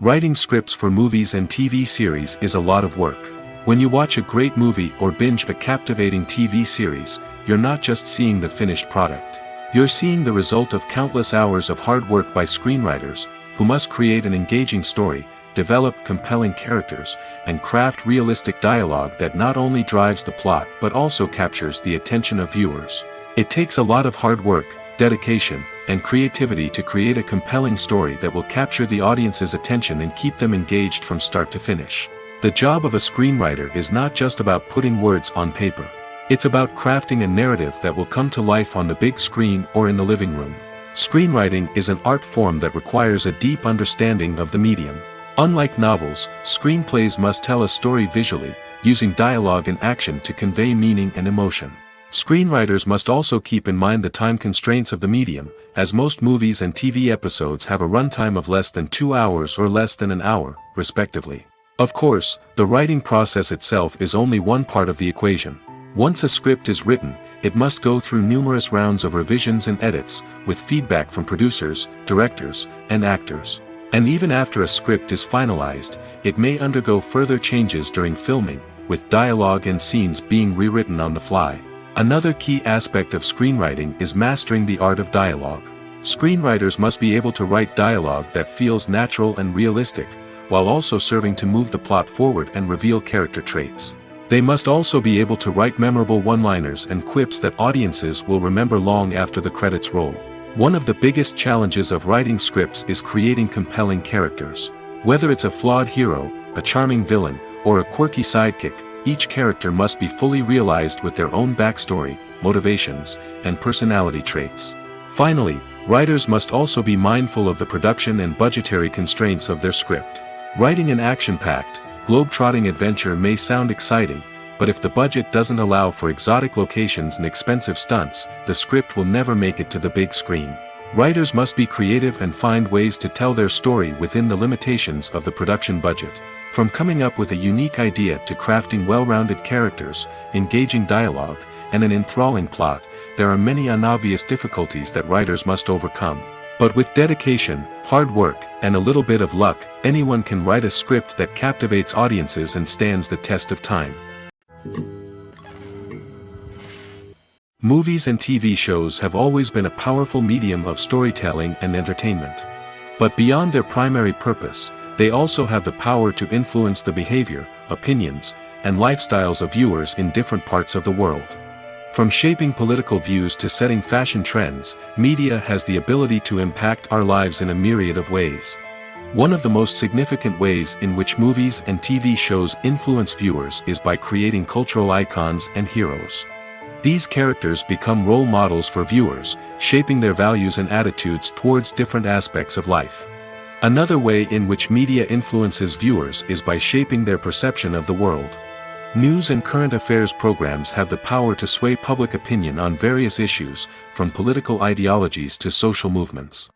Writing scripts for movies and TV series is a lot of work. When you watch a great movie or binge a captivating TV series, you're not just seeing the finished product. You're seeing the result of countless hours of hard work by screenwriters, who must create an engaging story, develop compelling characters, and craft realistic dialogue that not only drives the plot but also captures the attention of viewers. It takes a lot of hard work, dedication, and creativity to create a compelling story that will capture the audience's attention and keep them engaged from start to finish. The job of a screenwriter is not just about putting words on paper. It's about crafting a narrative that will come to life on the big screen or in the living room. Screenwriting is an art form that requires a deep understanding of the medium. Unlike novels, screenplays must tell a story visually, using dialogue and action to convey meaning and emotion. Screenwriters must also keep in mind the time constraints of the medium, as most movies and TV episodes have a runtime of less than 2 hours or less than an hour, respectively. Of course, the writing process itself is only one part of the equation. Once a script is written, it must go through numerous rounds of revisions and edits, with feedback from producers, directors, and actors. And even after a script is finalized, it may undergo further changes during filming, with dialogue and scenes being rewritten on the fly. Another key aspect of screenwriting is mastering the art of dialogue. Screenwriters must be able to write dialogue that feels natural and realistic, while also serving to move the plot forward and reveal character traits. They must also be able to write memorable one-liners and quips that audiences will remember long after the credits roll. One of the biggest challenges of writing scripts is creating compelling characters. Whether it's a flawed hero, a charming villain, or a quirky sidekick, each character must be fully realized with their own backstory, motivations, and personality traits. Finally, writers must also be mindful of the production and budgetary constraints of their script. Writing an action-packed, globe-trotting adventure may sound exciting, but if the budget doesn't allow for exotic locations and expensive stunts, the script will never make it to the big screen. Writers must be creative and find ways to tell their story within the limitations of the production budget. From coming up with a unique idea to crafting well-rounded characters, engaging dialogue, and an enthralling plot, there are many unobvious difficulties that writers must overcome. But with dedication, hard work, and a little bit of luck, anyone can write a script that captivates audiences and stands the test of time. Movies and TV shows have always been a powerful medium of storytelling and entertainment. But beyond their primary purpose, they also have the power to influence the behavior, opinions, and lifestyles of viewers in different parts of the world. From shaping political views to setting fashion trends, media has the ability to impact our lives in a myriad of ways. One of the most significant ways in which movies and TV shows influence viewers is by creating cultural icons and heroes. These characters become role models for viewers, shaping their values and attitudes towards different aspects of life. Another way in which media influences viewers is by shaping their perception of the world. News and current affairs programs have the power to sway public opinion on various issues, from political ideologies to social movements.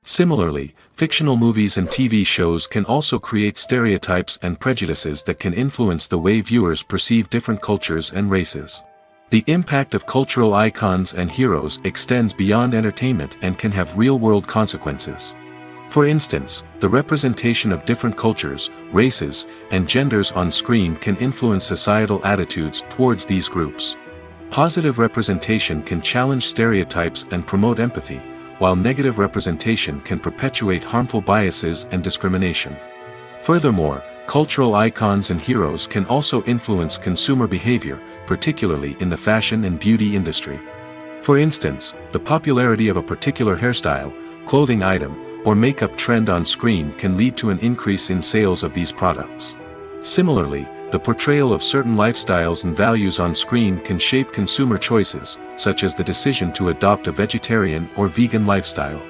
Similarly, fictional movies and TV shows can also create stereotypes and prejudices that can influence the way viewers perceive different cultures and races. The impact of cultural icons and heroes extends beyond entertainment and can have real-world consequences. For instance, the representation of different cultures, races, and genders on screen can influence societal attitudes towards these groups. Positive representation can challenge stereotypes and promote empathy, while negative representation can perpetuate harmful biases and discrimination. Furthermore, cultural icons and heroes can also influence consumer behavior, particularly in the fashion and beauty industry. For instance, the popularity of a particular hairstyle, clothing item, or makeup trend on screen can lead to an increase in sales of these products. Similarly, the portrayal of certain lifestyles and values on screen can shape consumer choices, such as the decision to adopt a vegetarian or vegan lifestyle.